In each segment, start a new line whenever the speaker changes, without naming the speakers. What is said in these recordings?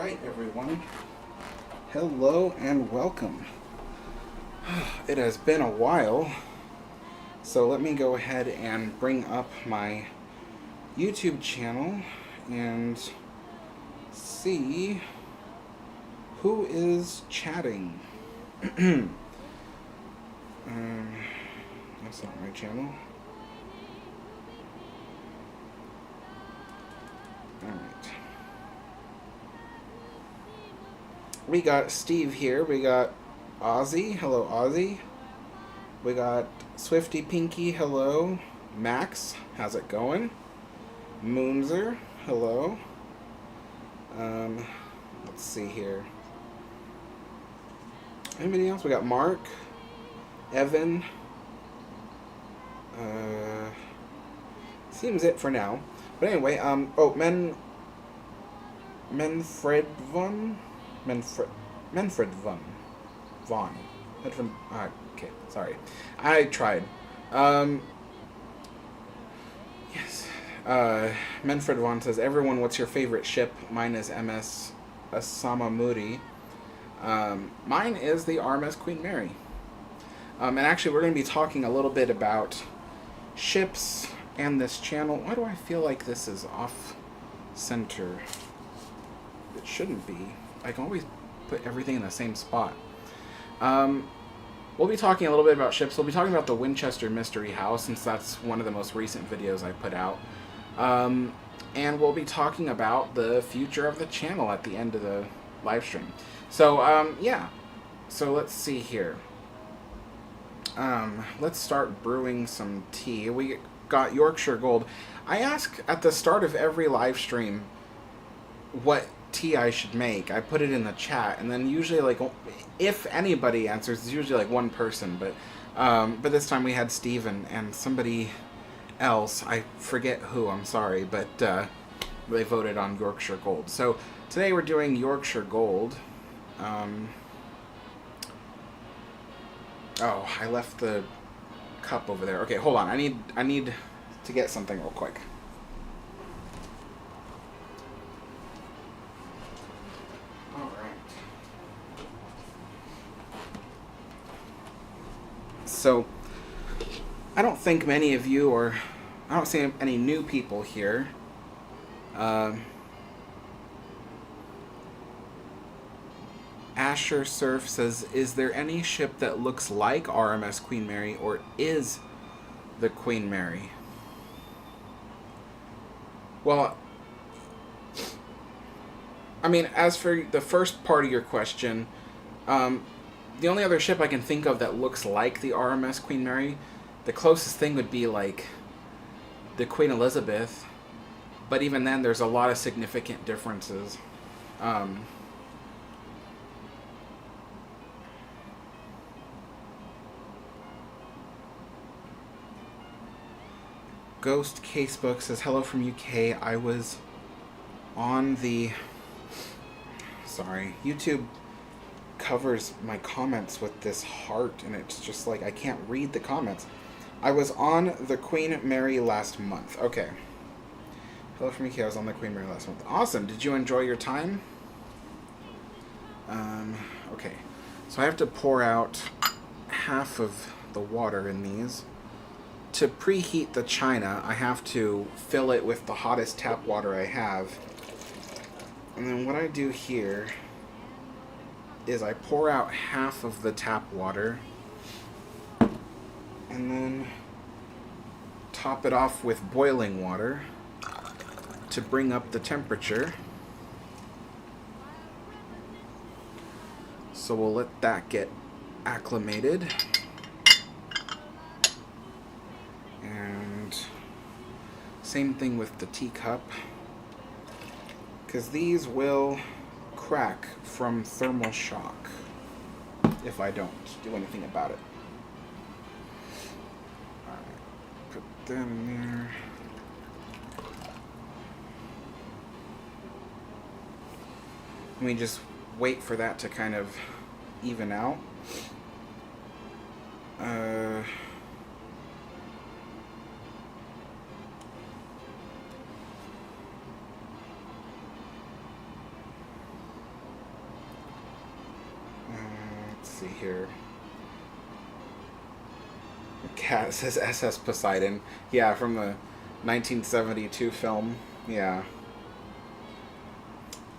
Alright, everyone. Hello and welcome. It has been a while, so let me go ahead and bring up my YouTube channel and see who is chatting. That's not my channel. Alright. We got Steve here. We got Ozzy. Hello, Ozzy. We got Swifty Pinky. Hello. Max. How's it going? Moonzer. Hello. Let's see here. Anybody else? We got Mark. Evan. Seems it for now. But anyway, Manfred Von. Okay, sorry. I tried. Yes. Manfred Von says, everyone, what's your favorite ship? Mine is MS Asamamuri. Mine is the RMS Queen Mary. And actually, we're going to be talking a little bit about ships and this channel. Why do I feel like this is off center? It shouldn't be. I can always put everything in the same spot. We'll be talking a little bit about ships. We'll be talking about the Winchester Mystery House, since that's one of the most recent videos I put out. And we'll be talking about the future of the channel at the end of the live stream. So, yeah. So let's see here. Let's start brewing some tea. We got Yorkshire Gold. I ask at the start of every live stream what tea I should make. I put it in the chat, and then usually, like, if anybody answers, it's usually like one person. But this time we had Steven and somebody else. I forget who. I'm sorry, but they voted on Yorkshire Gold. So today we're doing Yorkshire Gold. Oh, I left the cup over there. Okay, hold on. I need to get something real quick. All right. So, I don't think many of you, or I don't see any new people here. Asher Surf says, is there any ship that looks like RMS Queen Mary or is the Queen Mary? Well, I mean, as for the first part of your question, the only other ship I can think of that looks like the RMS Queen Mary, the closest thing would be like the Queen Elizabeth, but even then there's a lot of significant differences. Ghost Casebook says, hello from UK. I was on the... Sorry. YouTube covers my comments with this heart, and it's just like I can't read the comments. I was on the Queen Mary last month. Okay. Hello from UK. I was on the Queen Mary last month. Awesome. Did you enjoy your time? Okay. So I have to pour out half of the water in these. To preheat the china, I have to fill it with the hottest tap water I have. And then what I do here is I pour out half of the tap water and then top it off with boiling water to bring up the temperature. So we'll let that get acclimated. And same thing with the teacup, because these will crack from thermal shock if I don't do anything about it. Alright, put that in there. Let me just wait for that to kind of even out. see here. Cat says SS Poseidon. Yeah, from the 1972 film. Yeah.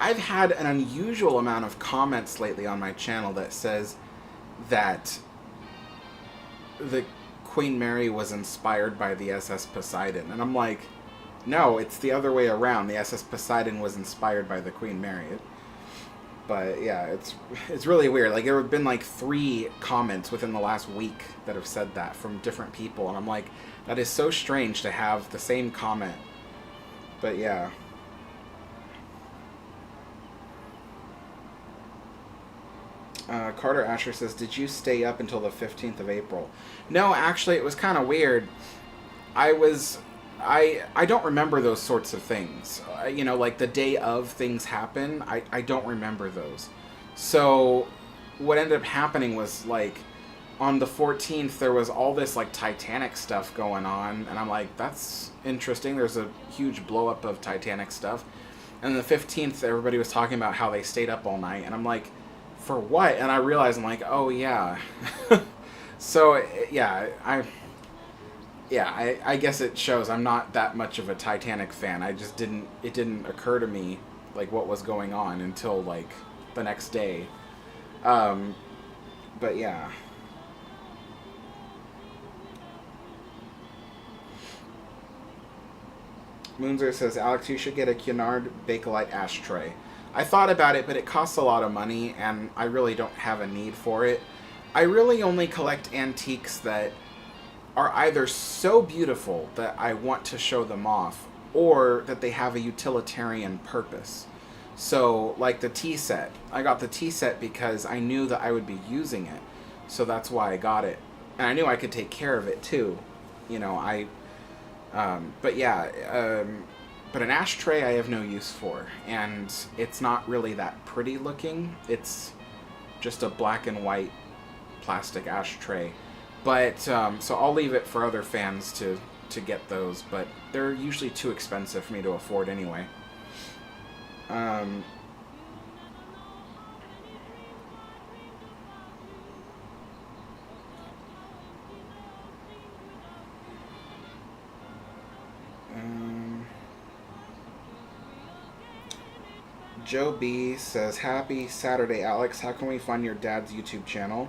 I've had an unusual amount of comments lately on my channel that says that the Queen Mary was inspired by the SS Poseidon. And I'm like, no, it's the other way around. The SS Poseidon was inspired by the Queen Mary. But yeah, it's really weird. Like, there have been like 3 comments within the last week that have said that from different people. And I'm like, that is so strange to have the same comment. But yeah. Carter Asher says, did you stay up until the 15th of April? No, actually, it was kind of weird. I don't remember those sorts of things. You know, like the day of things happen, I don't remember those. So what ended up happening was, like, on the 14th, there was all this, like, Titanic stuff going on. And I'm like, that's interesting. There's a huge blow up of Titanic stuff. And the 15th, everybody was talking about how they stayed up all night. And I'm like, for what? And I realized, I'm like, oh, yeah. So, yeah, I guess it shows I'm not that much of a Titanic fan. It didn't occur to me, like, what was going on until, like, the next day. But, yeah. Moonzer says, Alex, you should get a Cunard Bakelite ashtray. I thought about it, but it costs a lot of money, and I really don't have a need for it. I really only collect antiques that are either so beautiful that I want to show them off, or that they have a utilitarian purpose. So, like the tea set. I got the tea set because I knew that I would be using it. So that's why I got it. And I knew I could take care of it, too. You know, but yeah, but an ashtray I have no use for, and it's not really that pretty looking. It's just a black and white plastic ashtray. But, so I'll leave it for other fans to get those, but they're usually too expensive for me to afford anyway. Joe B says, happy Saturday, Alex. How can we find your dad's YouTube channel?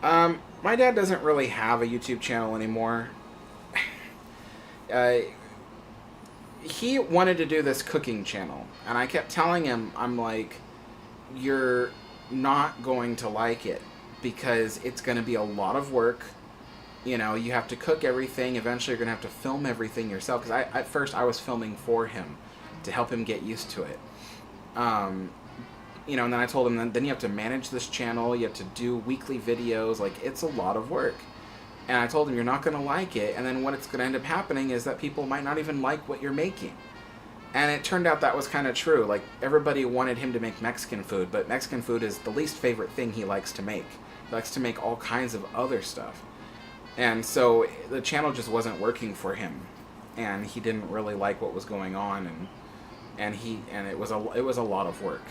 My dad doesn't really have a YouTube channel anymore. He wanted to do this cooking channel, and I kept telling him, I'm like, you're not going to like it, because it's going to be a lot of work. You know, you have to cook everything. Eventually, you're going to have to film everything yourself, because at first I was filming for him to help him get used to it. You know, and then I told him, then you have to manage this channel, you have to do weekly videos, like, it's a lot of work. And I told him, you're not going to like it, and then what it's going to end up happening is that people might not even like what you're making. And it turned out that was kind of true. Like, everybody wanted him to make Mexican food, but Mexican food is the least favorite thing he likes to make. He likes to make all kinds of other stuff. And so the channel just wasn't working for him, and he didn't really like what was going on, and it was a lot of work.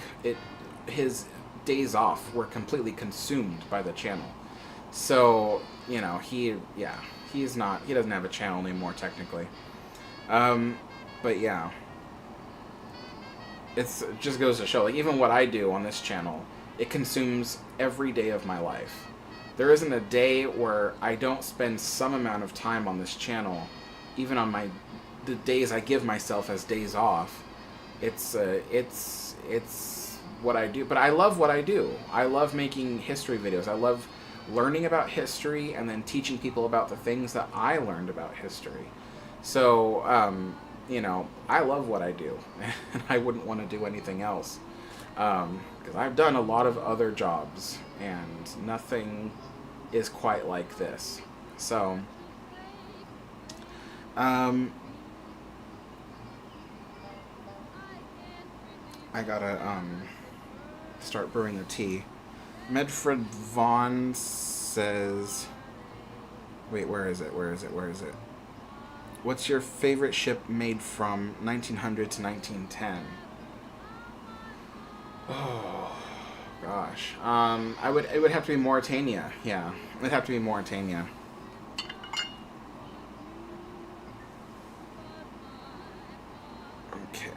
His days off were completely consumed by the channel. So, you know, he doesn't have a channel anymore, technically. But yeah, it just goes to show, like, even what I do on this channel, it consumes every day of my life. There isn't a day where I don't spend some amount of time on this channel, even on the days I give myself as days off. It's what I do, but I love what I do. I love making history videos. I love learning about history and then teaching people about the things that I learned about history. So, you know, I love what I do, and I wouldn't want to do anything else, because I've done a lot of other jobs, and nothing is quite like this. So, I gotta start brewing the tea. Medfred Vaughn says, wait, where is it? What's your favorite ship made from 1900 to 1910? Oh, Gosh. It would have to be Mauritania. Yeah. It'd have to be Mauritania. Okay.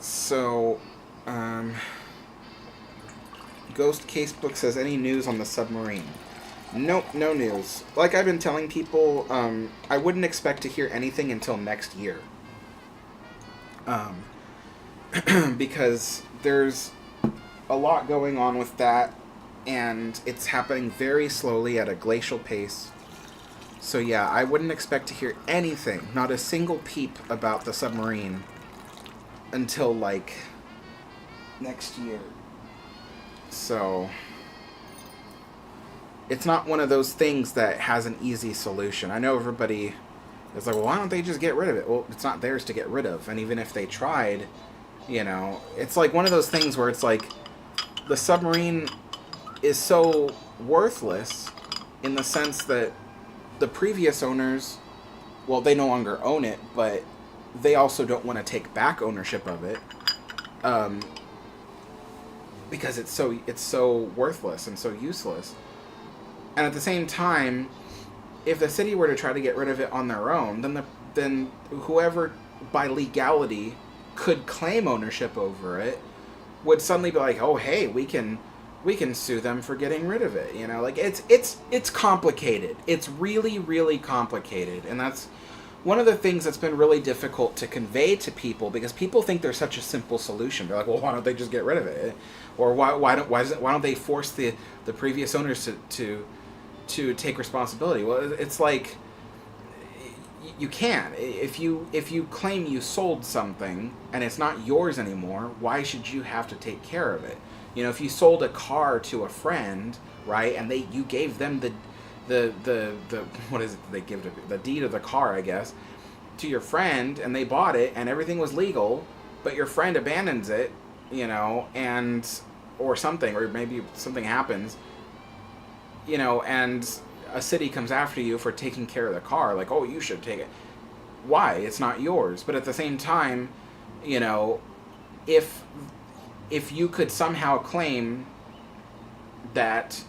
So, Ghost Casebook says, any news on the submarine? Nope, no news. Like I've been telling people, I wouldn't expect to hear anything until next year. Um, because there's a lot going on with that, and it's happening very slowly at a glacial pace. So yeah, I wouldn't expect to hear anything, not a single peep about the submarine until like next year. So it's not one of those things that has an easy solution. I know everybody is like, well, why don't they just get rid of it? Well, it's not theirs to get rid of. And even if they tried, it's like one of those things where it's like the submarine is so worthless in the sense that the previous owners, well, they no longer own it, but they also don't want to take back ownership of it, because it's so worthless and so useless. And at the same time, if the city were to try to get rid of it on their own, then whoever by legality could claim ownership over it would suddenly be like, oh hey, we can sue them for getting rid of it. Like it's complicated. It's really, really complicated, and that's one of the things that's been really difficult to convey to people, because people think there's such a simple solution. They're like, well, why don't they just get rid of it? Or why don't they force the previous owners to take responsibility? Well, it's like you can. If you claim you sold something and it's not yours anymore, why should you have to take care of it? If you sold a car to a friend, right, and you gave them the what is it they give to the deed of the car, I guess, to your friend, and they bought it and everything was legal, but your friend abandons it, and or something, or maybe something happens, and a city comes after you for taking care of the car, like, oh, you should take it. Why? It's not yours. But at the same time, if you could somehow claim that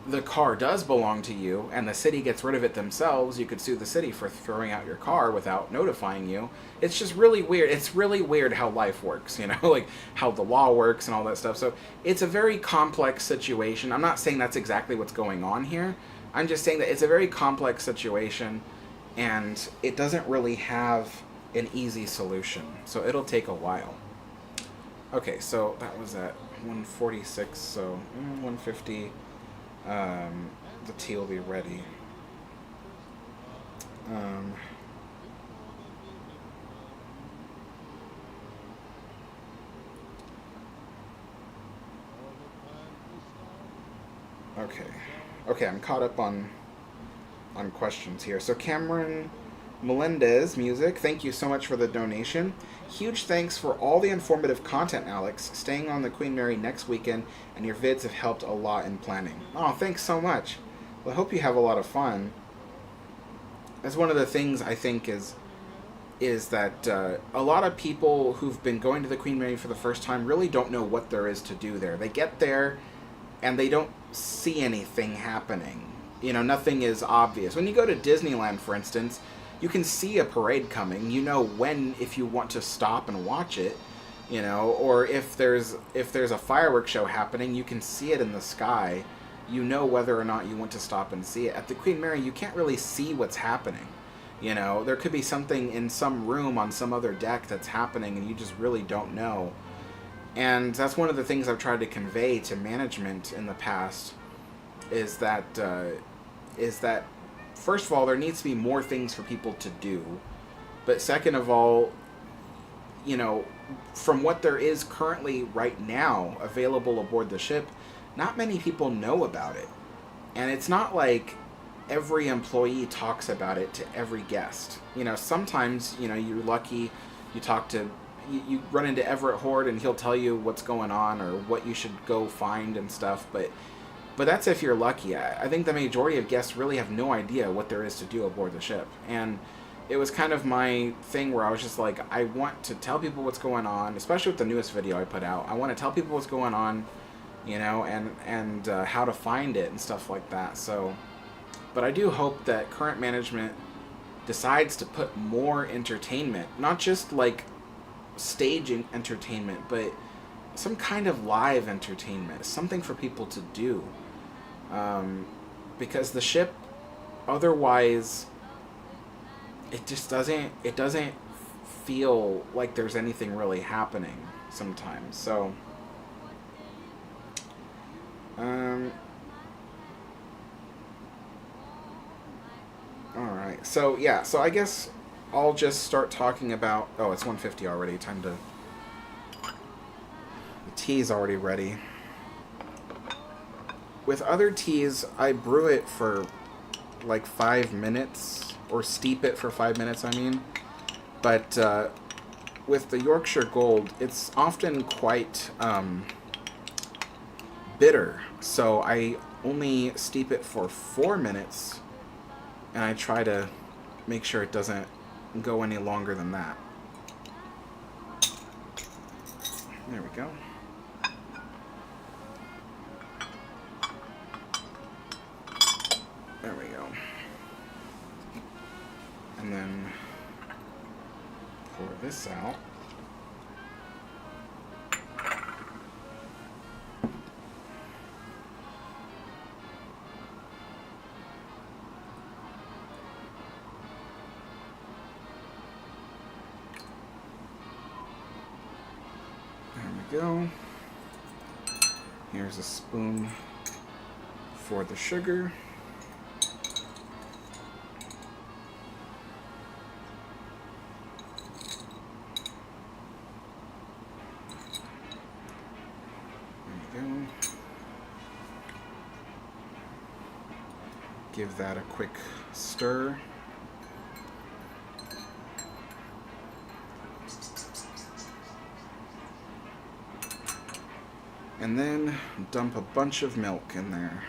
the car does belong to you and the city gets rid of it themselves, you could sue the city for throwing out your car without notifying you. It's just really weird. It's really weird how life works, like how the law works and all that stuff. So it's a very complex situation. I'm not saying that's exactly what's going on here. I'm just saying that it's a very complex situation, and it doesn't really have an easy solution. So it'll take a while. Okay, so that was at 146, so 150. The tea will be ready. Okay, I'm caught up on questions here. So Cameron Melendez Music, thank you so much for the donation. Huge thanks for all the informative content, Alex. Staying on the Queen Mary next weekend, and your vids have helped a lot in planning. Oh, thanks so much. Well, I hope you have a lot of fun. That's one of the things I think is that a lot of people who've been going to the Queen Mary for the first time really don't know what there is to do there. They get there and they don't see anything happening. Nothing is obvious. When you go to Disneyland, for instance, you can see a parade coming. When, if you want to stop and watch it, or if there's a fireworks show happening, you can see it in the sky. Whether or not you want to stop and see it. At the Queen Mary, you can't really see what's happening. There could be something in some room on some other deck that's happening, and you just really don't know. And that's one of the things I've tried to convey to management in the past, is that first of all, there needs to be more things for people to do. But second of all, from what there is currently right now available aboard the ship, not many people know about it. And it's not like every employee talks about it to every guest. Sometimes, you're lucky, you run into Everett Horde and he'll tell you what's going on or what you should go find and stuff, but that's if you're lucky. I think the majority of guests really have no idea what there is to do aboard the ship. And it was kind of my thing where I was just like, I want to tell people what's going on, especially with the newest video I put out. I want to tell people what's going on, you know, and how to find it and stuff like that. So, but I do hope that current management decides to put more entertainment, not just like staging entertainment, but some kind of live entertainment, something for people to do. Because the ship, otherwise, it doesn't feel like there's anything really happening sometimes. So, alright, so yeah, so I guess I'll just start talking about, oh, it's 1:50 already, time to, the tea's already ready. With other teas, I brew it for like 5 minutes, or steep it for 5 minutes, I mean. But with the Yorkshire Gold, it's often quite bitter. So I only steep it for 4 minutes, and I try to make sure it doesn't go any longer than that. There we go. There we go. And then pour this out. There we go. Here's a spoon for the sugar. Give that a quick stir. And then dump a bunch of milk in there.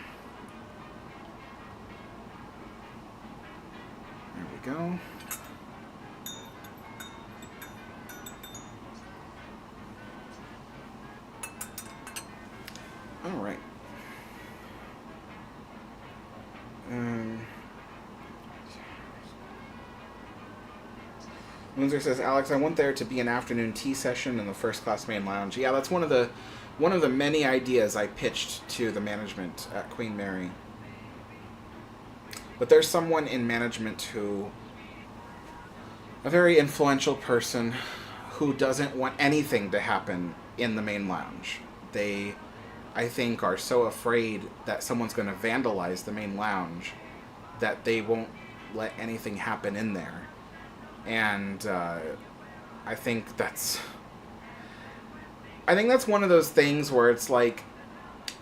There we go. All right. Windsor says, Alex, I want there to be an afternoon tea session in the first class main lounge. Yeah, that's one of the many ideas I pitched to the management at Queen Mary. But there's someone in management who, a very influential person, who doesn't want anything to happen in the main lounge. They, I think, are so afraid that someone's going to vandalize the main lounge that they won't let anything happen in there. And I think that's one of those things where it's like,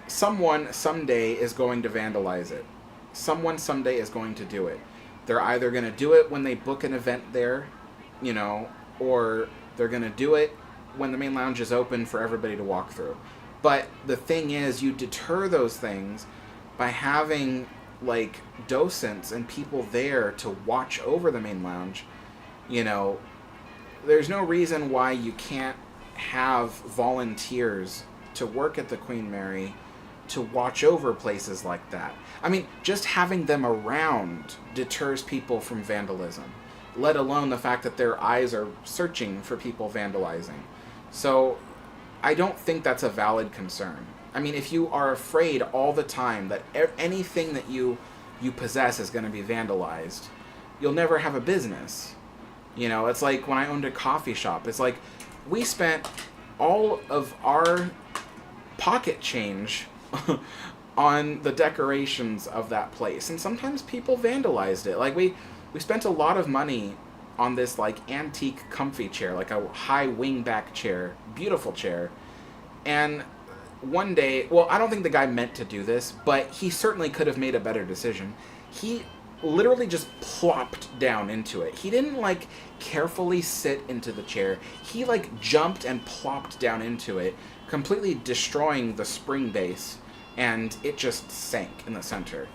someone someday is going to vandalize it. Someone someday is going to do it. They're either going to do it when they book an event there, you know, or they're going to do it when the main lounge is open for everybody to walk through. But the thing is, you deter those things by having, like, docents and people there to watch over the main lounge. You know, there's no reason why you can't have volunteers to work at the Queen Mary to watch over places like that. I mean, just having them around deters people from vandalism, let alone the fact that their eyes are searching for people vandalizing. So I don't think that's a valid concern. I mean, if you are afraid all the time that anything that you possess is going to be vandalized, you'll never have a business. You know, it's like when I owned a coffee shop. It's like we spent all of our pocket change on the decorations of that place. And sometimes people vandalized it. Like we spent a lot of money on this like antique comfy chair, like a high wingback chair, beautiful chair. And one day, well, I don't think the guy meant to do this, but he certainly could have made a better decision. He literally just plopped down into it. He didn't like carefully sit into the chair. He like jumped and plopped down into it, completely destroying the spring base, and it just sank in the center.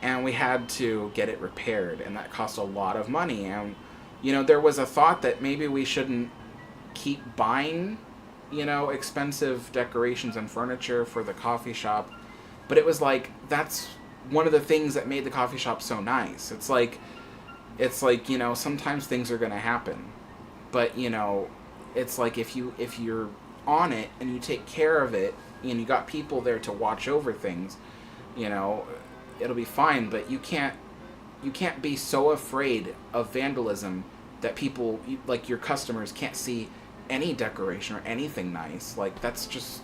and we had to get it repaired, and that cost a lot of money. And there was a thought that maybe we shouldn't keep buying expensive decorations and furniture for the coffee shop, but it was like that's one of the things that made the coffee shop so nice. It's like sometimes things are going to happen, but it's like if you're on it and you take care of it and you got people there to watch over things, it'll be fine. But you can't be so afraid of vandalism that people, like your customers, can't see any decoration or anything nice. Like, that's just,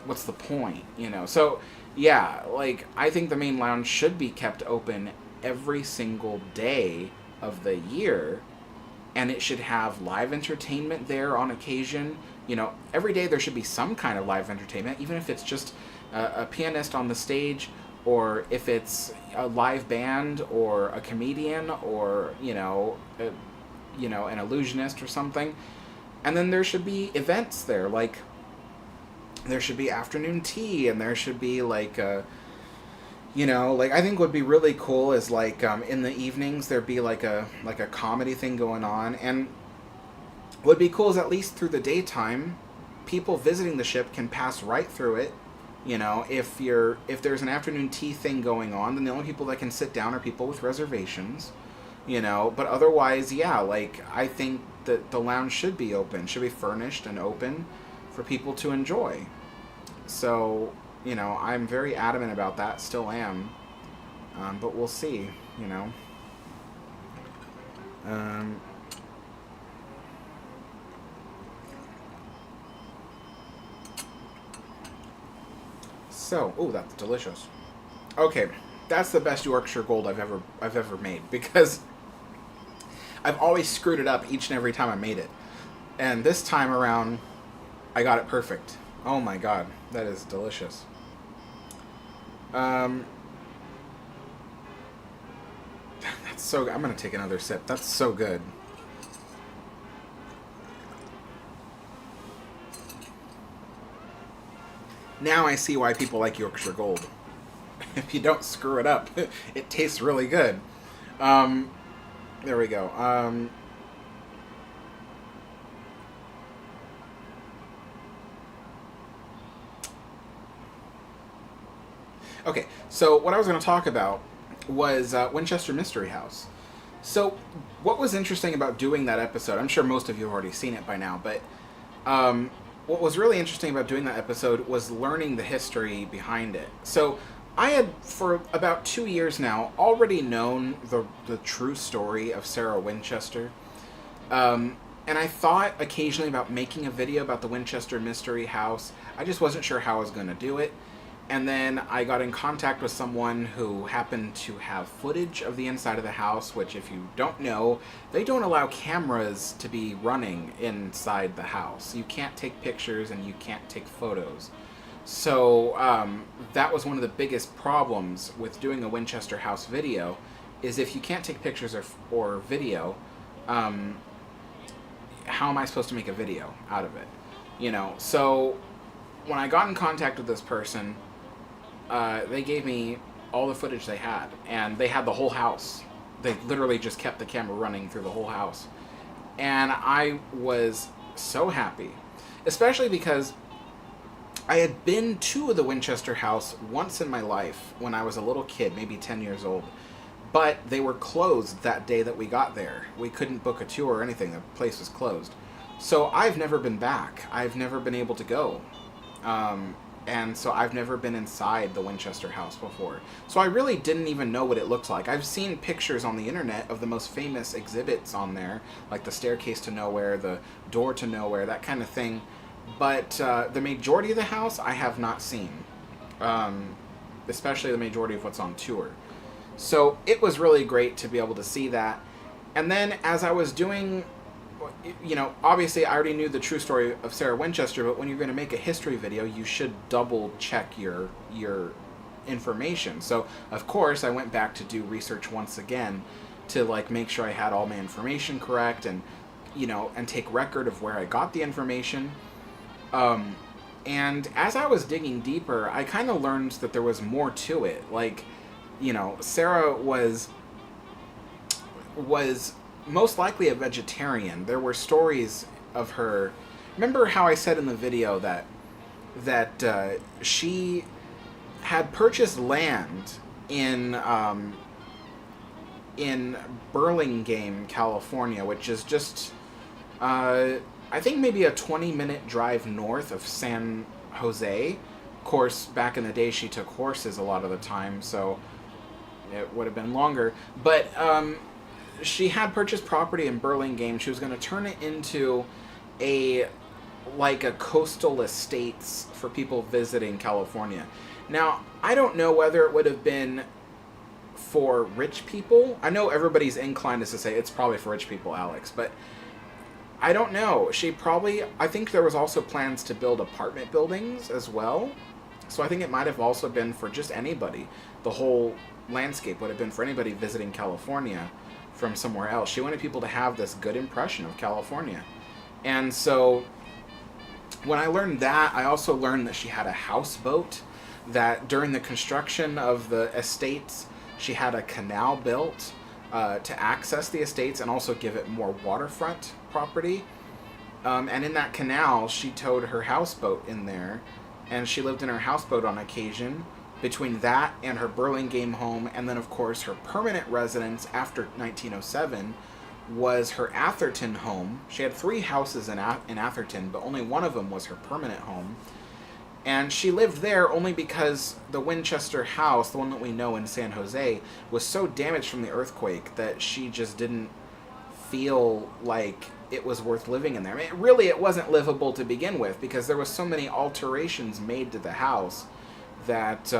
what's the point, So yeah, like, I think the main lounge should be kept open every single day of the year, and it should have live entertainment there on occasion. Every day there should be some kind of live entertainment, even if it's just a pianist on the stage, or if it's a live band or a comedian, or an illusionist or something. And then there should be events there, like there should be afternoon tea, and there should be like I think would be really cool is like in the evenings there'd be like a comedy thing going on. And what would be cool is at least through the daytime, people visiting the ship can pass right through it. If there's an afternoon tea thing going on, then the only people that can sit down are people with reservations. But otherwise, yeah, like, I think that the lounge should be open, should be furnished and open for people to enjoy. So, I'm very adamant about that, still am. But we'll see, oh, that's delicious. Okay, that's the best Yorkshire Gold I've ever made, because I've always screwed it up each and every time I made it. And this time around, I got it perfect. Oh my god, that is delicious. That's so good. I'm gonna take another sip. That's so good. Now I see why people like Yorkshire Gold. If you don't screw it up, it tastes really good. There we go. Okay, so what I was going to talk about was Winchester Mystery House. So what was interesting about doing that episode, I'm sure most of you have already seen it by now, but what was really interesting about doing that episode was learning the history behind it. So I had, for about 2 years now, already known the true story of Sarah Winchester. And I thought occasionally about making a video about the Winchester Mystery House. I just wasn't sure how I was going to do it. And then I got in contact with someone who happened to have footage of the inside of the house, which, if you don't know, they don't allow cameras to be running inside the house. You can't take pictures and you can't take photos. So that was one of the biggest problems with doing a Winchester House video, is if you can't take pictures or video, how am I supposed to make a video out of it? So when I got in contact with this person, they gave me all the footage they had, and they had the whole house. They literally just kept the camera running through the whole house. And I was so happy, especially because I had been to the Winchester House once in my life when I was a little kid, maybe 10 years old. But they were closed that day that we got there. We couldn't book a tour or anything. The place was closed. So I've never been back. I've never been able to go. And so I've never been inside the Winchester House before. So I really didn't even know what it looked like. I've seen pictures on the internet of the most famous exhibits on there, like the staircase to nowhere, the door to nowhere, that kind of thing. But the majority of the house I have not seen, especially the majority of what's on tour. So it was really great to be able to see that. And then as I was doing, obviously I already knew the true story of Sarah Winchester, but when you're going to make a history video, you should double check your information. So of course I went back to do research once again to make sure I had all my information correct, and and take record of where I got the information. And as I was digging deeper, I kind of learned that there was more to it. Sarah was most likely a vegetarian. There were stories of her. Remember how I said in the video that she had purchased land in in Burlingame, California, which is just I think maybe a 20-minute drive north of San Jose. Of course, back in the day, she took horses a lot of the time, so it would have been longer. But she had purchased property in Burlingame. She was going to turn it into a a coastal estates for people visiting California. Now, I don't know whether it would have been for rich people. I know everybody's inclined is to say it's probably for rich people, Alex, but I don't know. I think there was also plans to build apartment buildings as well. So I think it might have also been for just anybody. The whole landscape would have been for anybody visiting California from somewhere else. She wanted people to have this good impression of California. And so when I learned that, I also learned that she had a houseboat, that during the construction of the estates, she had a canal built to access the estates and also give it more waterfront property. And in that canal, she towed her houseboat in there, and she lived in her houseboat on occasion. Between that and her Burlingame home, and then of course her permanent residence after 1907 was her Atherton home. She had 3 houses in Atherton, but only one of them was her permanent home. And she lived there only because the Winchester house, the one that we know in San Jose, was so damaged from the earthquake that she just didn't feel like it was worth living in there. I mean, it wasn't livable to begin with because there was so many alterations made to the house that,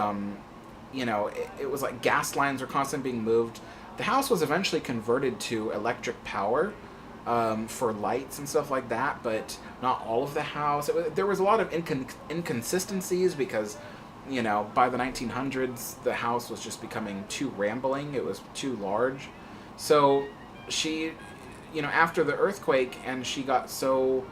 it was like gas lines were constantly being moved. The house was eventually converted to electric power for lights and stuff like that, but not all of the house. There was a lot of inconsistencies because, by the 1900s, the house was just becoming too rambling. It was too large. So she, after the earthquake, and she got so,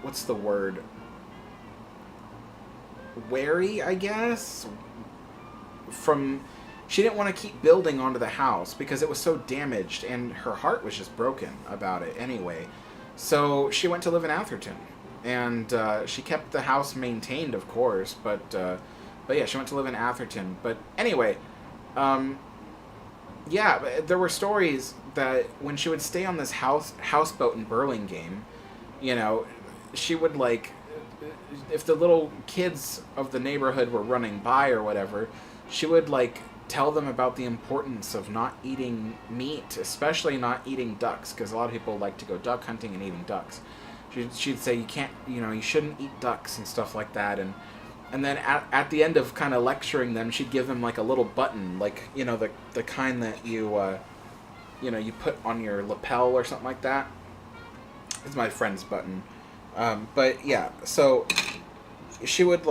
what's the word? Wary, I guess, she didn't want to keep building onto the house because it was so damaged, and her heart was just broken about it anyway. So she went to live in Atherton, and she kept the house maintained, of course, but yeah, she went to live in Atherton. But anyway, yeah, there were stories that when she would stay on this houseboat in Burlingame, she would if the little kids of the neighborhood were running by or whatever, she would tell them about the importance of not eating meat, especially not eating ducks, because a lot of people like to go duck hunting and eating ducks. She'd say you can't, you shouldn't eat ducks and stuff like that, and then at the end of kind of lecturing them, she'd give them a little button, the kind that you you put on your lapel or something like that. It's my friend's button. But yeah, so she would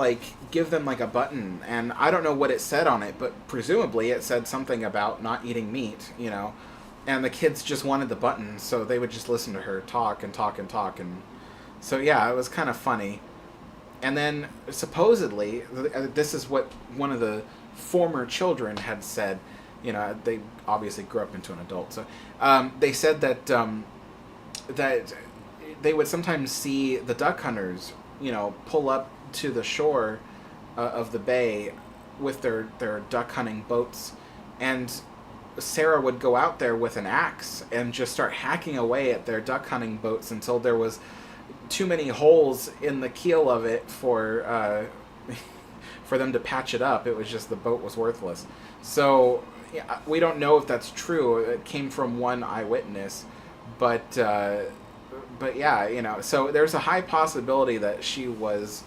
give them a button, and I don't know what it said on it, but presumably it said something about not eating meat, and the kids just wanted the button, so they would just listen to her talk and talk and talk, and so yeah, it was kind of funny. And then supposedly, this is what one of the former children had said. They obviously grew up into an adult, so they said that that they would sometimes see the duck hunters, pull up to the shore of the bay with their duck hunting boats, and Sarah would go out there with an axe and just start hacking away at their duck hunting boats until there was too many holes in the keel of it for for them to patch it up. It was just the boat was worthless. So yeah, we don't know if that's true. It came from one eyewitness, but yeah, so there's a high possibility that she was,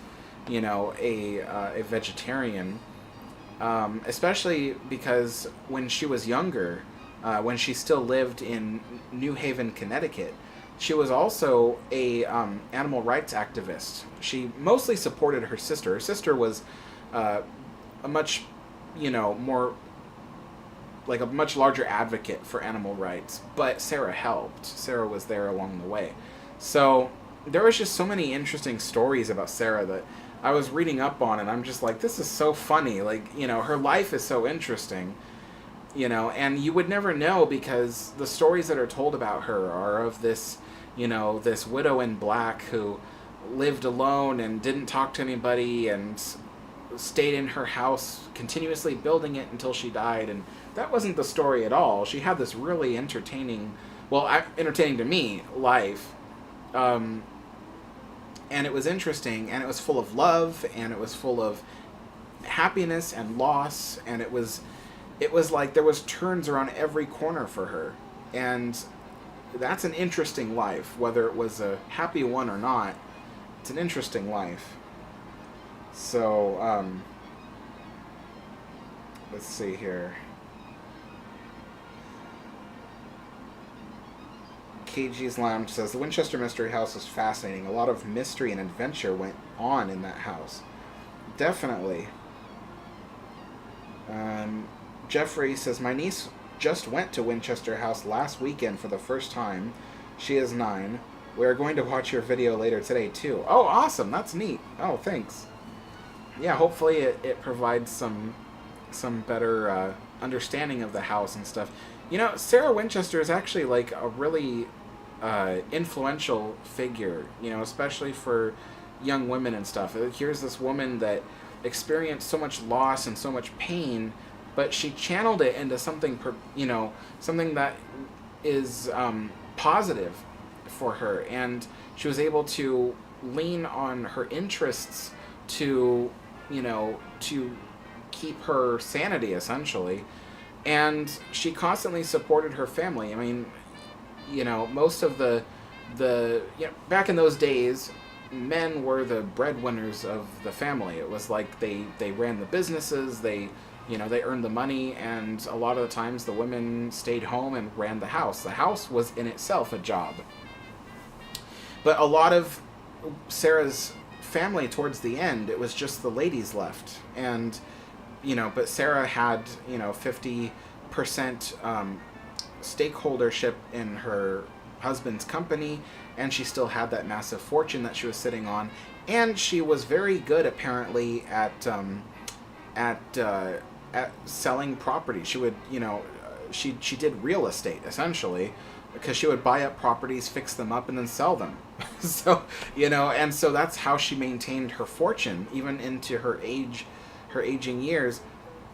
a vegetarian, especially because when she was younger, when she still lived in New Haven, Connecticut, she was also a animal rights activist. She mostly supported her sister. Her sister was a much, more a much larger advocate for animal rights, but Sarah helped. Sarah was there along the way. So there was just so many interesting stories about Sarah that I was reading up on it. I'm just like, this is so funny. Like, her life is so interesting. And you would never know because the stories that are told about her are of this, this widow in black who lived alone and didn't talk to anybody and stayed in her house, continuously building it until she died. And that wasn't the story at all. She had this really entertaining, entertaining to me, life. And it was interesting, and it was full of love, and it was full of happiness and loss, and it was like there was turns around every corner for her. And that's an interesting life, whether it was a happy one or not. It's an interesting life. So, let's see here. KG's Lounge says, the Winchester Mystery House is fascinating. A lot of mystery and adventure went on in that house. Definitely. Jeffrey says, my niece just went to Winchester House last weekend for the first time. She is 9. We are going to watch your video later today, too. Oh, awesome. That's neat. Oh, thanks. Yeah, hopefully it provides some better understanding of the house and stuff. Sarah Winchester is actually like a really influential figure, especially for young women and stuff. Here's this woman that experienced so much loss and so much pain, but she channeled it into something, something that is positive for her, and she was able to lean on her interests to keep her sanity, essentially. And she constantly supported her family. I mean, most of the back in those days, men were the breadwinners of the family. It was like they ran the businesses, they earned the money, and a lot of the times the women stayed home and ran the house. The house was in itself a job. But a lot of Sarah's family towards the end, it was just the ladies left. And but Sarah had 50% stakeholdership in her husband's company, and she still had that massive fortune that she was sitting on, and she was very good apparently at selling property. She would she did real estate essentially, because she would buy up properties, fix them up, and then sell them. So and so that's how she maintained her fortune even into her aging years.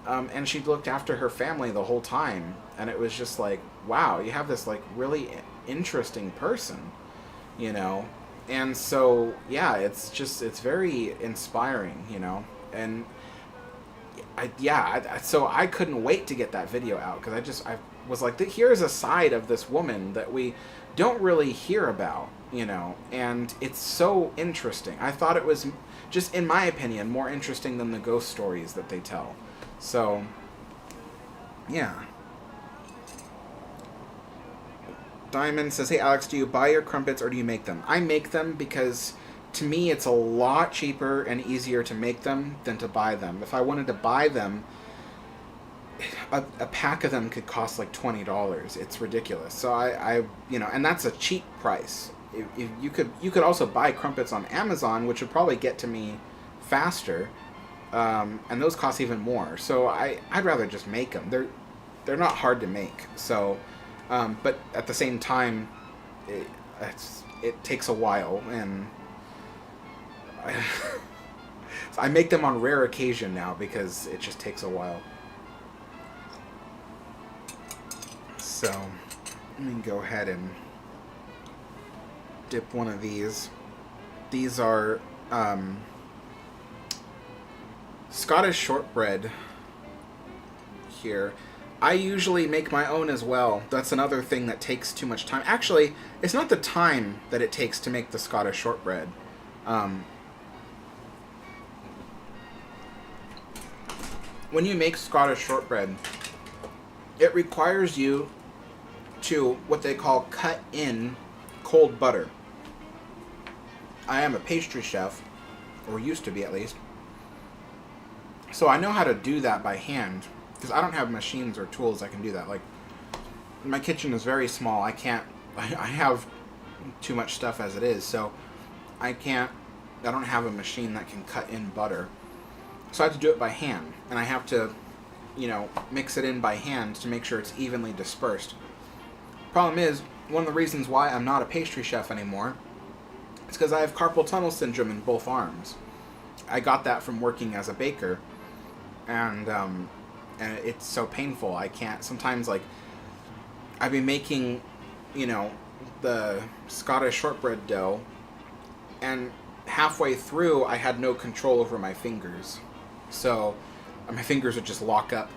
And she looked after her family the whole time, and it was just like, wow, you have this like really interesting person, and so yeah, it's very inspiring, and so I couldn't wait to get that video out, because I was like, here's a side of this woman that we don't really hear about, and it's so interesting. I thought it was, just in my opinion, more interesting than the ghost stories that they tell. So, yeah. Diamond says, hey Alex, do you buy your crumpets or do you make them? I make them because to me it's a lot cheaper and easier to make them than to buy them. If I wanted to buy them, a pack of them could cost like $20. It's ridiculous. So I and that's a cheap price. If you could also buy crumpets on Amazon, which would probably get to me faster. And those cost even more. So I'd rather just make them. They're not hard to make. So, but at the same time, it takes a while, and I make them on rare occasion now because it just takes a while. So let me go ahead and dip one of these. These are Scottish shortbread here. I usually make my own as well. That's another thing that takes too much time. Actually, it's not the time that it takes to make the Scottish shortbread. When you make Scottish shortbread, it requires you to what they call cut in cold butter. I am a pastry chef, or used to be at least. So I know how to do that by hand, because I don't have machines or tools that can do that. Like, my kitchen is very small. I have too much stuff as it is, so I can't I don't have a machine that can cut in butter. So I have to do it by hand. And I have to, mix it in by hand to make sure it's evenly dispersed. Problem is, one of the reasons why I'm not a pastry chef anymore is because I have carpal tunnel syndrome in both arms. I got that from working as a baker. And it's so painful. I can't, sometimes, like, I've been making, the Scottish shortbread dough, and halfway through I had no control over my fingers. So my fingers would just lock up,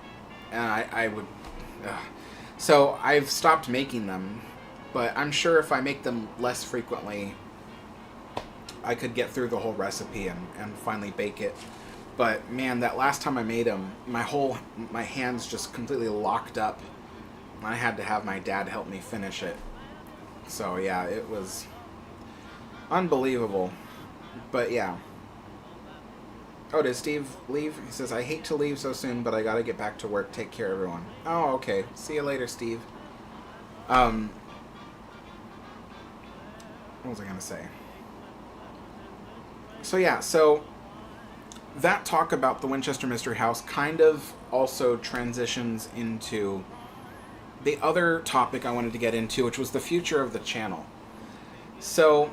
and I would... So I've stopped making them, but I'm sure if I make them less frequently, I could get through the whole recipe and finally bake it. But man, that last time I made them, my hands just completely locked up. I had to have my dad help me finish it. So yeah, it was unbelievable. But yeah. Oh, did Steve leave? He says, I hate to leave so soon, but I gotta get back to work. Take care, everyone. Oh, okay. See you later, Steve. What was I gonna say? So yeah, so that talk about the Winchester Mystery House kind of also transitions into the other topic I wanted to get into, which was the future of the channel. So,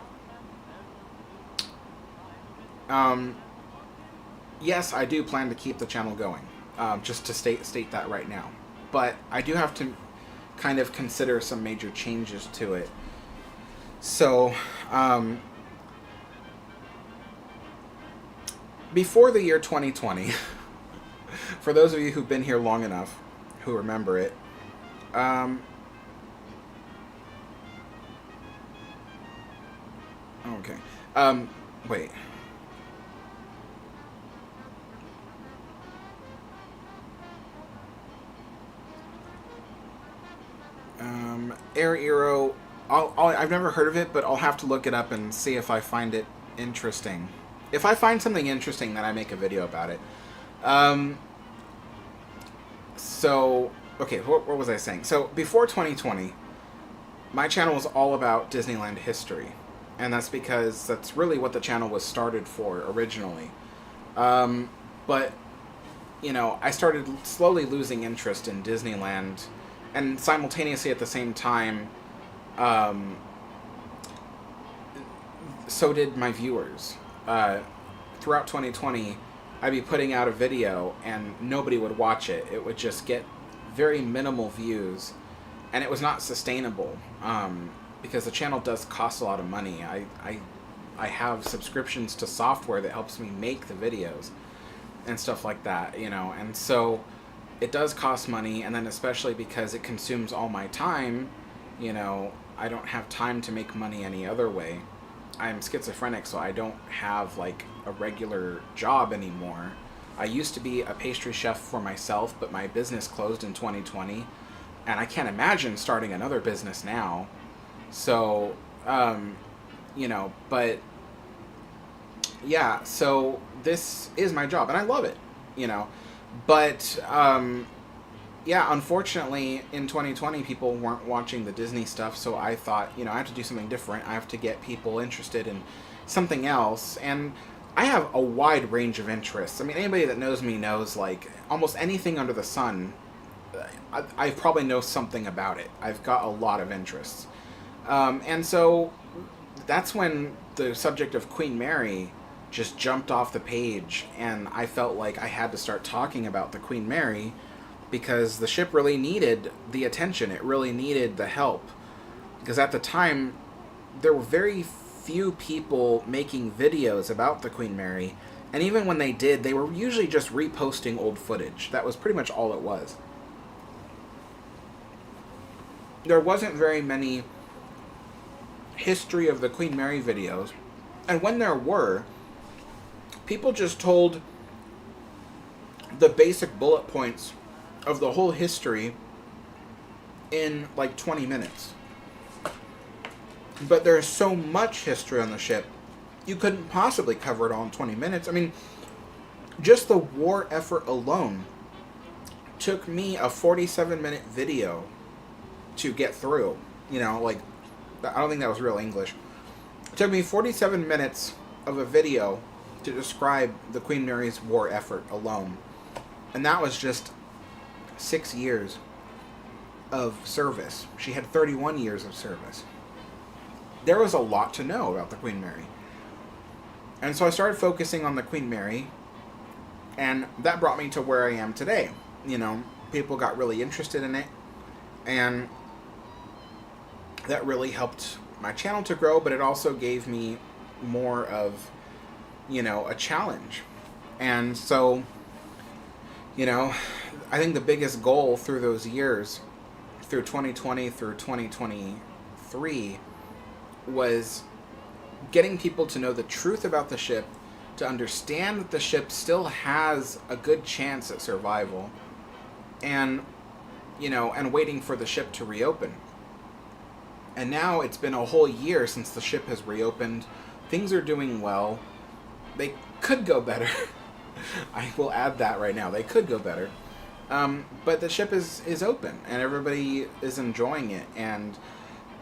yes, I do plan to keep the channel going, just to state that right now. But I do have to kind of consider some major changes to it. So, before the year 2020, for those of you who've been here long enough, who remember it, okay. Wait. Air Eero, I've never heard of it, but I'll have to look it up and see if I find it interesting. If I find something interesting, then I make a video about it. So, okay, what was I saying? So, before 2020, my channel was all about Disneyland history. And that's because that's really what the channel was started for originally. But, I started slowly losing interest in Disneyland. And simultaneously at the same time, so did my viewers. Throughout 2020, I'd be putting out a video and nobody would watch it. It would just get very minimal views, and it was not sustainable, because the channel does cost a lot of money. I have subscriptions to software that helps me make the videos and stuff like that, and so it does cost money, and then especially because it consumes all my time, I don't have time to make money any other way. I'm schizophrenic, so I don't have, like, a regular job anymore. I used to be a pastry chef for myself, but my business closed in 2020, and I can't imagine starting another business now. So, but, yeah, so this is my job, and I love it, But, yeah, unfortunately, in 2020, people weren't watching the Disney stuff, so I thought, I have to do something different. I have to get people interested in something else, and I have a wide range of interests. I mean, anybody that knows me knows, like, almost anything under the sun, I probably know something about it. I've got a lot of interests. And so that's when the subject of Queen Mary just jumped off the page, and I felt like I had to start talking about the Queen Mary because the ship really needed the attention. It really needed the help. Because at the time, there were very few people making videos about the Queen Mary, and even when they did, they were usually just reposting old footage. That was pretty much all it was. There wasn't very many history of the Queen Mary videos, and when there were, people just told the basic bullet points of the whole history in like 20 minutes. But there's so much history on the ship, you couldn't possibly cover it all in 20 minutes. I mean, just the war effort alone took me a 47-minute video to get through. I don't think that was real English. It took me 47 minutes of a video to describe the Queen Mary's war effort alone. And that was just 6 years of service. She had 31 years of service. There was a lot to know about the Queen Mary. And so I started focusing on the Queen Mary, and that brought me to where I am today. You know, people got really interested in it, and that really helped my channel to grow, but it also gave me more of, you know, a challenge. And so, you know, I think the biggest goal through those years, through 2020 through 2023, was getting people to know the truth about the ship, to understand that the ship still has a good chance at survival, and, you know, and waiting for the ship to reopen. And now it's been a whole year since the ship has reopened. Things are doing well. They could go better. I will add that right now. They could go better. But the ship is open, and everybody is enjoying it, and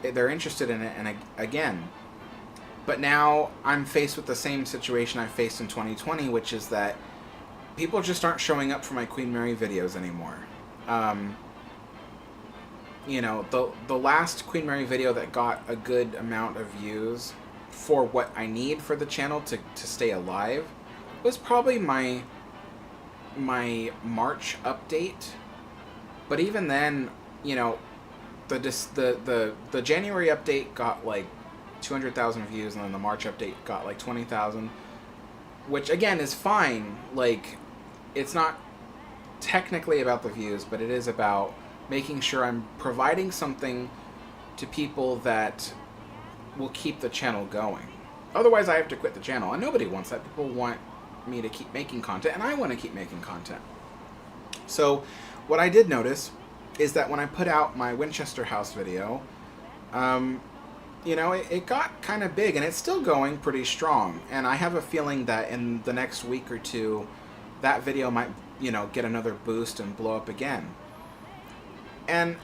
they're interested in it, and again. But now I'm faced with the same situation I faced in 2020, which is that people just aren't showing up for my Queen Mary videos anymore. You know, the last Queen Mary video that got a good amount of views for what I need for the channel to stay alive was probably my March update. But even then, you know, the January update got like 200,000 views, and then the March update got like 20,000, which again is fine. Like, it's not technically about the views, but it is about making sure I'm providing something to people that will keep the channel going. Otherwise, I have to quit the channel, and nobody wants that. People want me to keep making content, and I want to keep making content. So what I did notice is that when I put out my Winchester House video, you know, it got kind of big, and it's still going pretty strong. And I have a feeling that in the next week or two, that video might, you know, get another boost and blow up again. And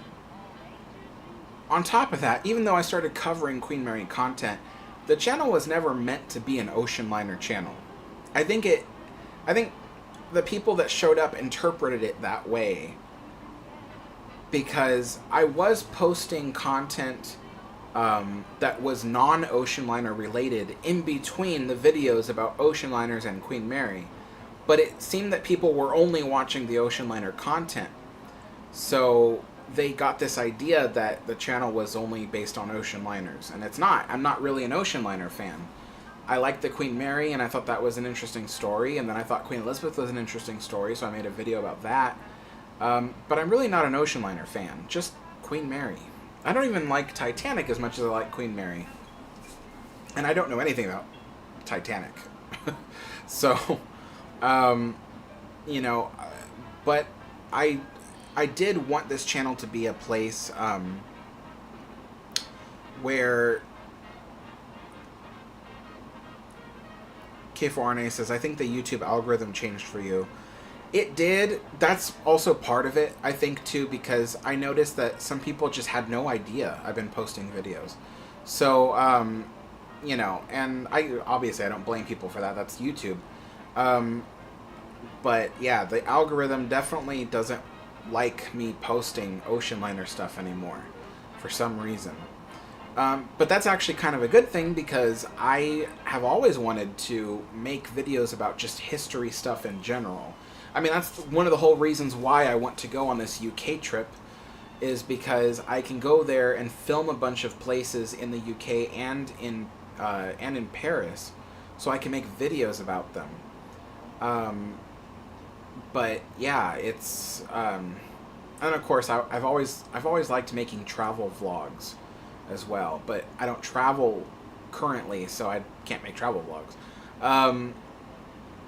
on top of that, even though I started covering Queen Mary content, the channel was never meant to be an ocean liner channel. I think the people that showed up interpreted it that way, because I was posting content that was non-ocean liner related in between the videos about ocean liners and Queen Mary, but it seemed that people were only watching the ocean liner content, so they got this idea that the channel was only based on ocean liners, and it's not. I'm not really an ocean liner fan. I liked the Queen Mary, and I thought that was an interesting story, and then I thought Queen Elizabeth was an interesting story, so I made a video about that. But I'm really not an ocean liner fan, just Queen Mary. I don't even like Titanic as much as I like Queen Mary. And I don't know anything about Titanic. So, you know, but I did want this channel to be a place where K4RNA says, I think the YouTube algorithm changed for you. It did. That's also part of it, I think, too, because I noticed that some people just had no idea I've been posting videos. So, you know, and obviously I don't blame people for that. That's YouTube. But yeah, the algorithm definitely doesn't like me posting ocean liner stuff anymore for some reason. But that's actually kind of a good thing, because I have always wanted to make videos about just history stuff in general. I mean, that's one of the whole reasons why I want to go on this UK trip, is because I can go there and film a bunch of places in the UK and in Paris, so I can make videos about them. But yeah, it's and of course I've always liked making travel vlogs as well, but I don't travel currently, so I can't make travel vlogs.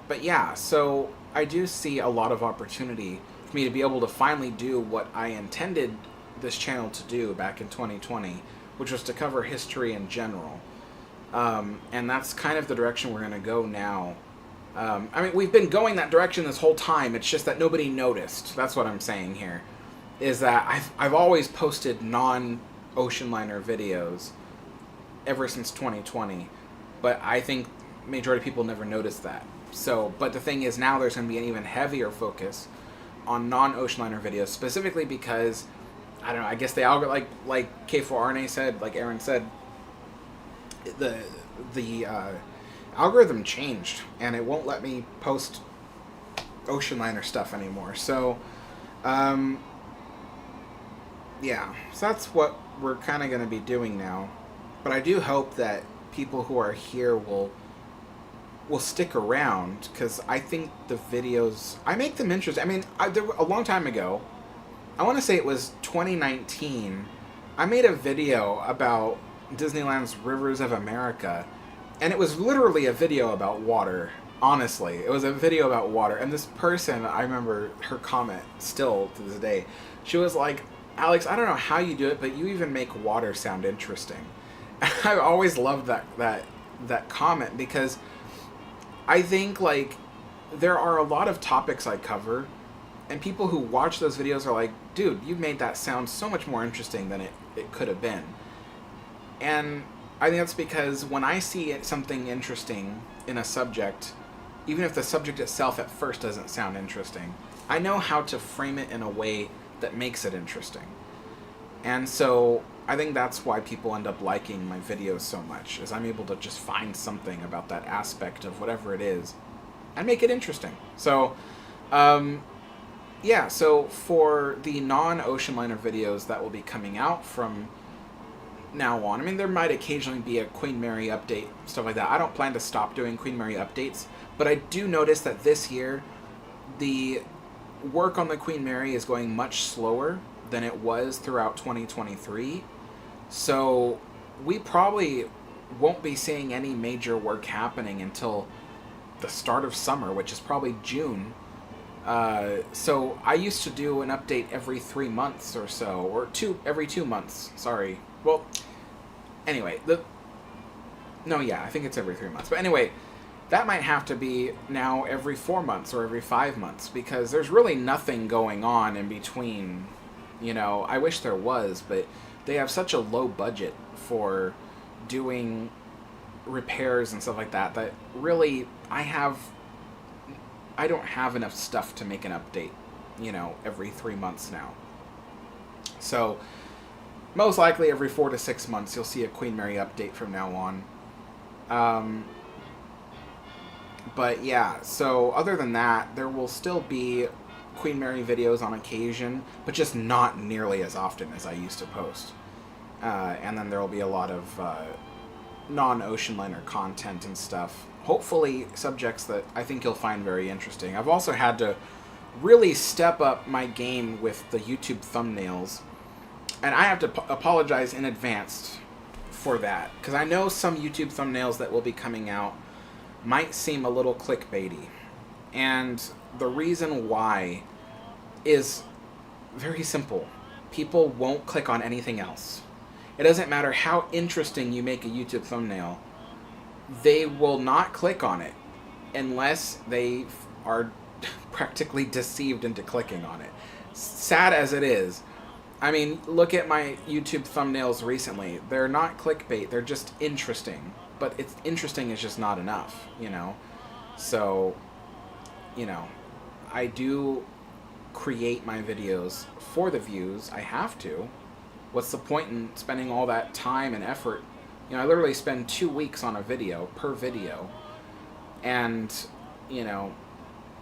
But yeah, so I do see a lot of opportunity for me to be able to finally do what I intended this channel to do back in 2020, which was to cover history in general. And that's kind of the direction we're going to go now. I mean, we've been going that direction this whole time. It's just that nobody noticed. That's what I'm saying here, is that I've always posted non-ocean liner videos ever since 2020. But I think majority of people never notice that. So, but the thing is, now there's going to be an even heavier focus on non-ocean liner videos, specifically because, I don't know, I guess the algorithm, like K4RNA said, like Aaron said, the algorithm changed, and it won't let me post ocean liner stuff anymore. So, yeah, so that's what we're kind of going to be doing now. But I do hope that people who are here will stick around, because I think the videos, I make them interesting. I mean, a long time ago, I want to say it was 2019, I made a video about Disneyland's Rivers of America, and it was literally a video about water. Honestly, it was a video about water, and this person, I remember her comment still to this day. She was like, "Alex, I don't know how you do it, but you even make water sound interesting." I always loved that comment, because I think, like, there are a lot of topics I cover, and people who watch those videos are like, "Dude, you made that sound so much more interesting than it could have been." And I think that's because when I see something interesting in a subject, even if the subject itself at first doesn't sound interesting, I know how to frame it in a way that makes it interesting. And so I think that's why people end up liking my videos so much, is I'm able to just find something about that aspect of whatever it is and make it interesting. So, yeah, so for the non-ocean liner videos that will be coming out from now on, I mean, there might occasionally be a Queen Mary update, stuff like that. I don't plan to stop doing Queen Mary updates, but I do notice that this year the work on the Queen Mary is going much slower than it was throughout 2023. So we probably won't be seeing any major work happening until the start of summer, which is probably June. So I used to do an update every 3 months or so, or every 2 months. Sorry. Well, anyway, I think it's every 3 months. But anyway, that might have to be now every 4 months or every 5 months, because there's really nothing going on in between. You know, I wish there was, but they have such a low budget for doing repairs and stuff like that, that really I don't have enough stuff to make an update, every 3 months now. So most likely every 4 to 6 months you'll see a Queen Mary update from now on. But yeah, so other than that, there will still be Queen Mary videos on occasion, but just not nearly as often as I used to post. And then there will be a lot of non-ocean liner content and stuff. Hopefully subjects that I think you'll find very interesting. I've also had to really step up my game with the YouTube thumbnails, and I have to apologize in advance for that, because I know some YouTube thumbnails that will be coming out might seem a little clickbaity, and the reason why is very simple. People won't click on anything else. It doesn't matter how interesting you make a YouTube thumbnail, they will not click on it unless they are practically deceived into clicking on it. Sad as it is. I mean, look at my YouTube thumbnails recently. They're not clickbait, they're just interesting. But it's interesting is just not enough, So, I do create my videos for the views. I have to. What's the point in spending all that time and effort? I literally spend 2 weeks on a video, per video. And,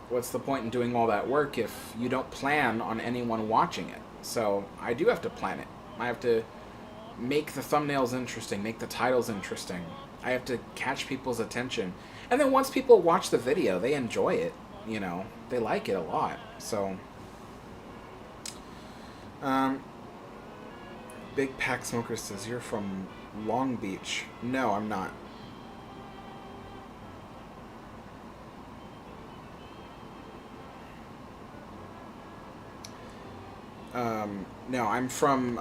what's the point in doing all that work if you don't plan on anyone watching it? So I do have to plan it. I have to make the thumbnails interesting, make the titles interesting. I have to catch people's attention. And then once people watch the video, they enjoy it. They like it a lot. So, Big Pack Smoker says, you're from Long Beach. No, I'm not. No, I'm from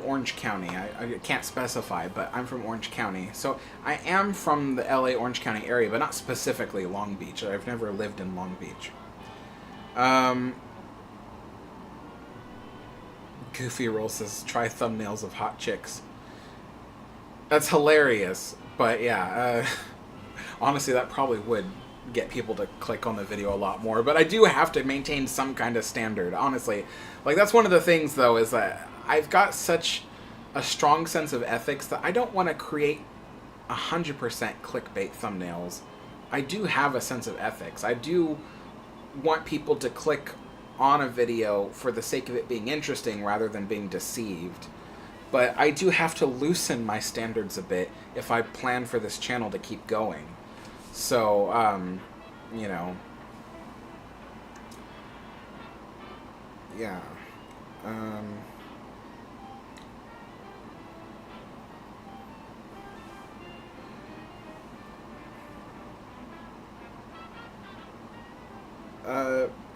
Orange County. I can't specify, but I'm from Orange County. So I am from the LA Orange County area, but not specifically Long Beach. I've never lived in Long Beach. Goofy Roll says, try thumbnails of hot chicks. That's hilarious, but yeah. Honestly, that probably would get people to click on the video a lot more. But I do have to maintain some kind of standard, honestly. Like, that's one of the things, though, is that I've got such a strong sense of ethics that I don't want to create 100% clickbait thumbnails. I do have a sense of ethics. I do want people to click on a video for the sake of it being interesting rather than being deceived. But I do have to loosen my standards a bit if I plan for this channel to keep going. So, you know, yeah.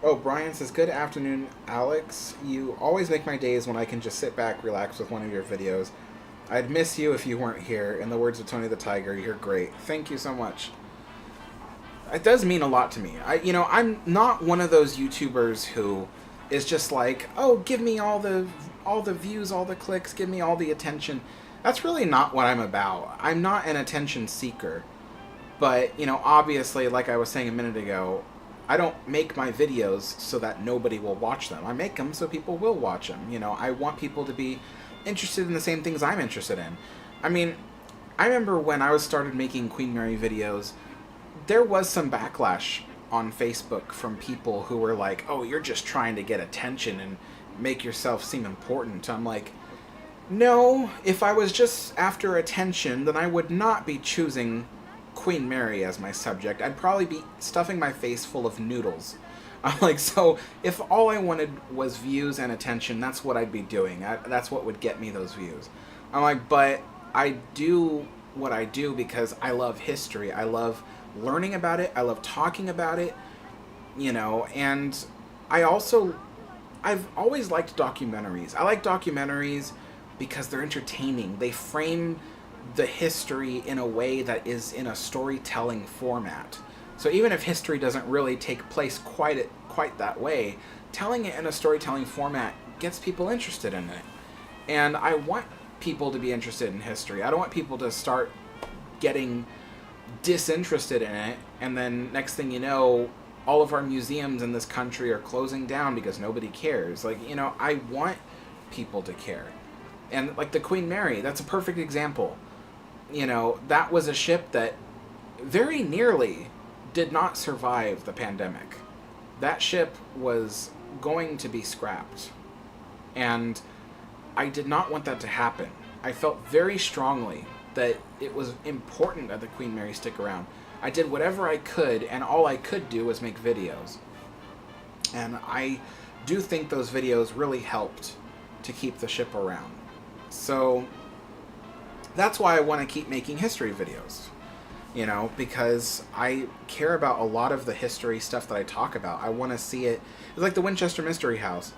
Oh, Brian says, good afternoon, Alex. You always make my days when I can just sit back, relax with one of your videos. I'd miss you if you weren't here. In the words of Tony the Tiger, you're great. Thank you so much. It does mean a lot to me. I'm not one of those YouTubers who is just like, oh, give me all the views, all the clicks, give me all the attention. That's really not what I'm about. I'm not an attention seeker. But, obviously, like I was saying a minute ago, I don't make my videos so that nobody will watch them. I make them so people will watch them. I want people to be interested in the same things I'm interested in. I mean, I remember when I started making Queen Mary videos, there was some backlash on Facebook from people who were like, oh, you're just trying to get attention and make yourself seem important. I'm like, no, if I was just after attention, then I would not be choosing Queen Mary as my subject. I'd probably be stuffing my face full of noodles. I'm like, so if all I wanted was views and attention, that's what I'd be doing. That's what would get me those views. I'm like, but I do what I do because I love history. I love learning about it. I love talking about it, and I've always liked documentaries. I like documentaries because they're entertaining. They frame the history in a way that is in a storytelling format. So even if history doesn't really take place quite that way, telling it in a storytelling format gets people interested in it. And I want people to be interested in history. I don't want people to start getting disinterested in it, and then next thing you know, all of our museums in this country are closing down because nobody cares. Like, I want people to care. And like the Queen Mary, that's a perfect example. That was a ship that very nearly did not survive the pandemic. That ship was going to be scrapped. And I did not want that to happen. I felt very strongly that it was important that the Queen Mary stick around. I did whatever I could, and all I could do was make videos. And I do think those videos really helped to keep the ship around. So that's why I want to keep making history videos, because I care about a lot of the history stuff that I talk about. I want to see it. It's like the Winchester Mystery House.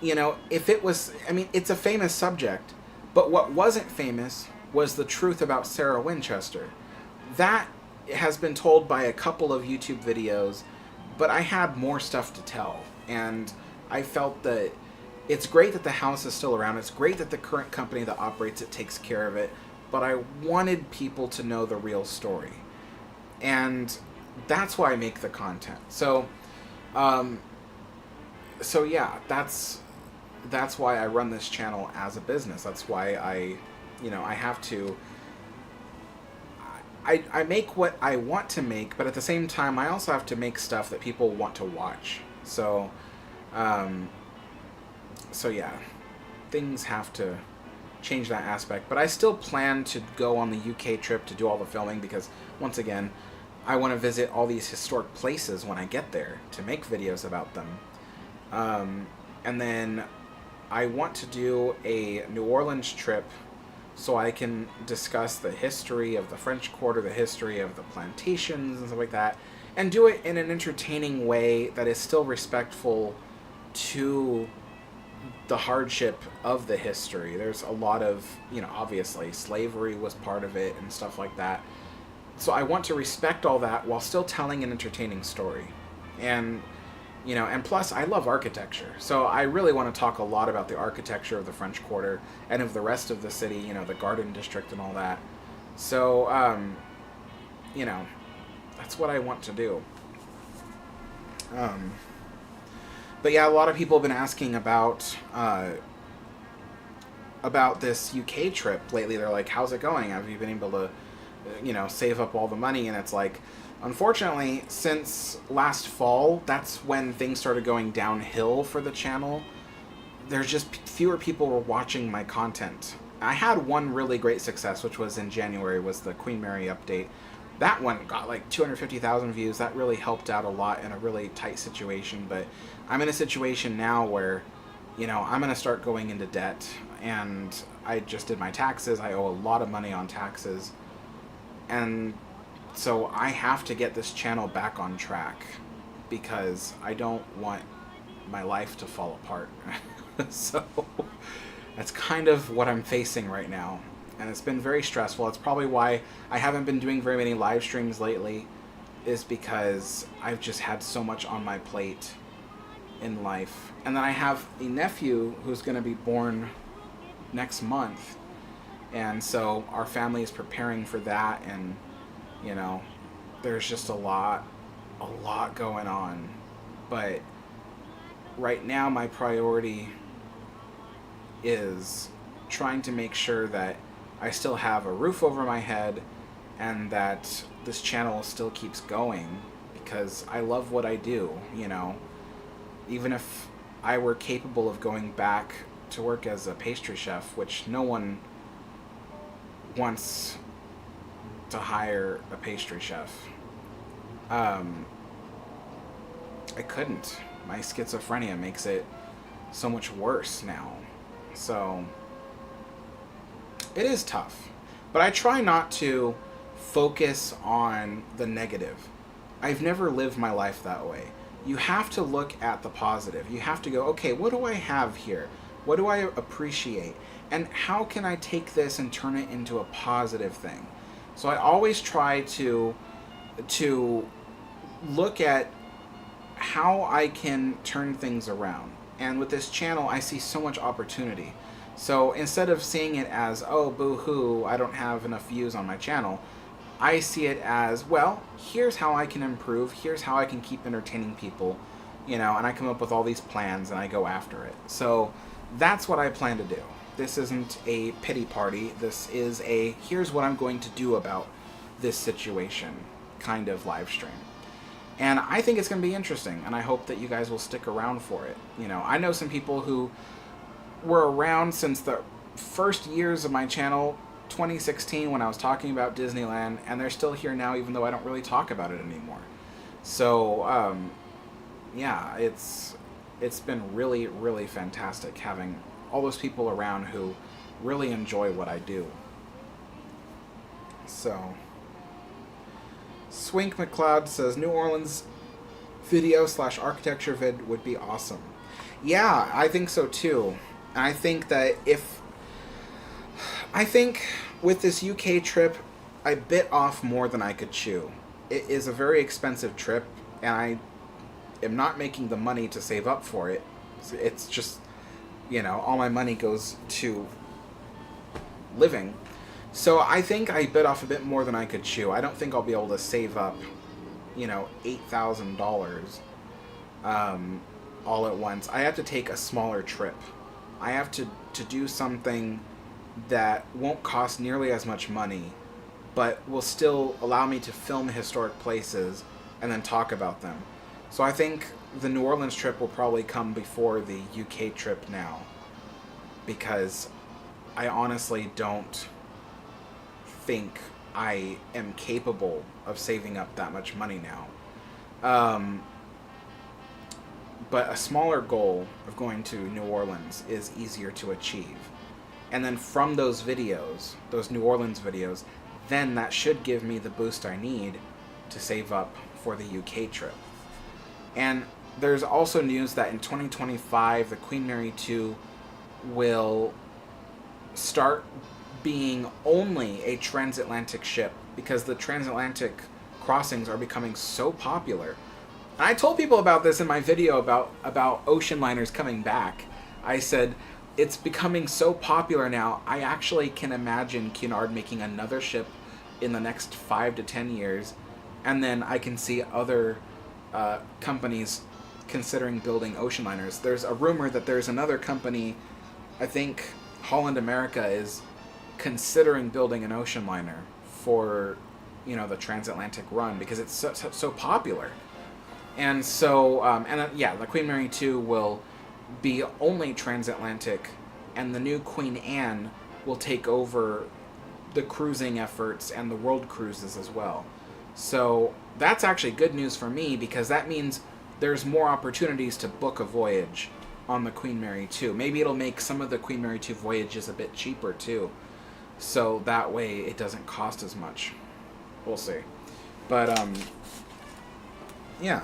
If it was, it's a famous subject, but what wasn't famous was the truth about Sarah Winchester. That has been told by a couple of YouTube videos, but I had more stuff to tell, and I felt that it's great that the house is still around. It's great that the current company that operates it takes care of it, but I wanted people to know the real story. And that's why I make the content. So yeah, that's why I run this channel as a business. That's why I have to... I make what I want to make, but at the same time, I also have to make stuff that people want to watch. So yeah, things have to change that aspect. But I still plan to go on the UK trip to do all the filming because, once again, I want to visit all these historic places when I get there to make videos about them. And then I want to do a New Orleans trip so I can discuss the history of the French Quarter, the history of the plantations and stuff like that, and do it in an entertaining way that is still respectful to the hardship of the history. There's a lot of, obviously slavery was part of it and stuff like that. So I want to respect all that while still telling an entertaining story. And, and plus I love architecture. So I really want to talk a lot about the architecture of the French Quarter and of the rest of the city, the Garden District and all that. So, that's what I want to do. But yeah, a lot of people have been asking about this UK trip lately. They're like, how's it going? Have you been able to, save up all the money? And it's like, unfortunately, since last fall, that's when things started going downhill for the channel. There's just fewer people were watching my content. I had one really great success, which was in January, was the Queen Mary update. That one got like 250,000 views. That really helped out a lot in a really tight situation. But I'm in a situation now where, I'm going to start going into debt. And I just did my taxes. I owe a lot of money on taxes. And so I have to get this channel back on track because I don't want my life to fall apart. So that's kind of what I'm facing right now. And it's been very stressful. That's probably why I haven't been doing very many live streams lately, is because I've just had so much on my plate in life. And then I have a nephew who's going to be born next month. And so our family is preparing for that. And, there's just a lot going on. But right now my priority is trying to make sure that I still have a roof over my head and that this channel still keeps going because I love what I do, Even if I were capable of going back to work as a pastry chef, which no one wants to hire a pastry chef, I couldn't. My schizophrenia makes it so much worse now. So it is tough, but I try not to focus on the negative. I've never lived my life that way. You have to look at the positive. You have to go, okay, what do I have here? What do I appreciate? And how can I take this and turn it into a positive thing? So I always try to look at how I can turn things around. And with this channel, I see so much opportunity. So instead of seeing it as, oh, boo-hoo, I don't have enough views on my channel, I see it as, well, here's how I can improve, here's how I can keep entertaining people, and I come up with all these plans and I go after it. So that's what I plan to do. This isn't a pity party. This is a, here's what I'm going to do about this situation kind of live stream. And I think it's going to be interesting, and I hope that you guys will stick around for it. I know some people who were around since the first years of my channel, 2016, when I was talking about Disneyland, and they're still here now, even though I don't really talk about it anymore. So, yeah, it's been really, really fantastic having all those people around who really enjoy what I do. So, Swink McLeod says, New Orleans video/architecture vid would be awesome. Yeah, I think so too. I think that with this UK trip, I bit off more than I could chew. It is a very expensive trip, and I am not making the money to save up for it. It's just, all my money goes to living. So I think I bit off a bit more than I could chew. I don't think I'll be able to save up, $8,000 all at once. I have to take a smaller trip. I have to do something that won't cost nearly as much money, but will still allow me to film historic places and then talk about them. So I think the New Orleans trip will probably come before the UK trip now, because I honestly don't think I am capable of saving up that much money now. But a smaller goal of going to New Orleans is easier to achieve. And then from those videos, those New Orleans videos, then that should give me the boost I need to save up for the UK trip. And there's also news that in 2025, the Queen Mary 2 will start being only a transatlantic ship, because the transatlantic crossings are becoming so popular. And I told people about this in my video about ocean liners coming back. I said, it's becoming so popular now, I actually can imagine Cunard making another ship in the next 5 to 10 years, And then I can see other companies considering building ocean liners. There's a rumor that there's another company, I think Holland America is considering building an ocean liner for, the transatlantic run, because it's so popular. And so, the Queen Mary 2 will be only transatlantic, and the new Queen Anne will take over the cruising efforts and the world cruises as well. So that's actually good news for me, because that means there's more opportunities to book a voyage on the Queen Mary 2. Maybe it'll make some of the Queen Mary 2 voyages a bit cheaper too, so that way it doesn't cost as much. We'll see. But yeah.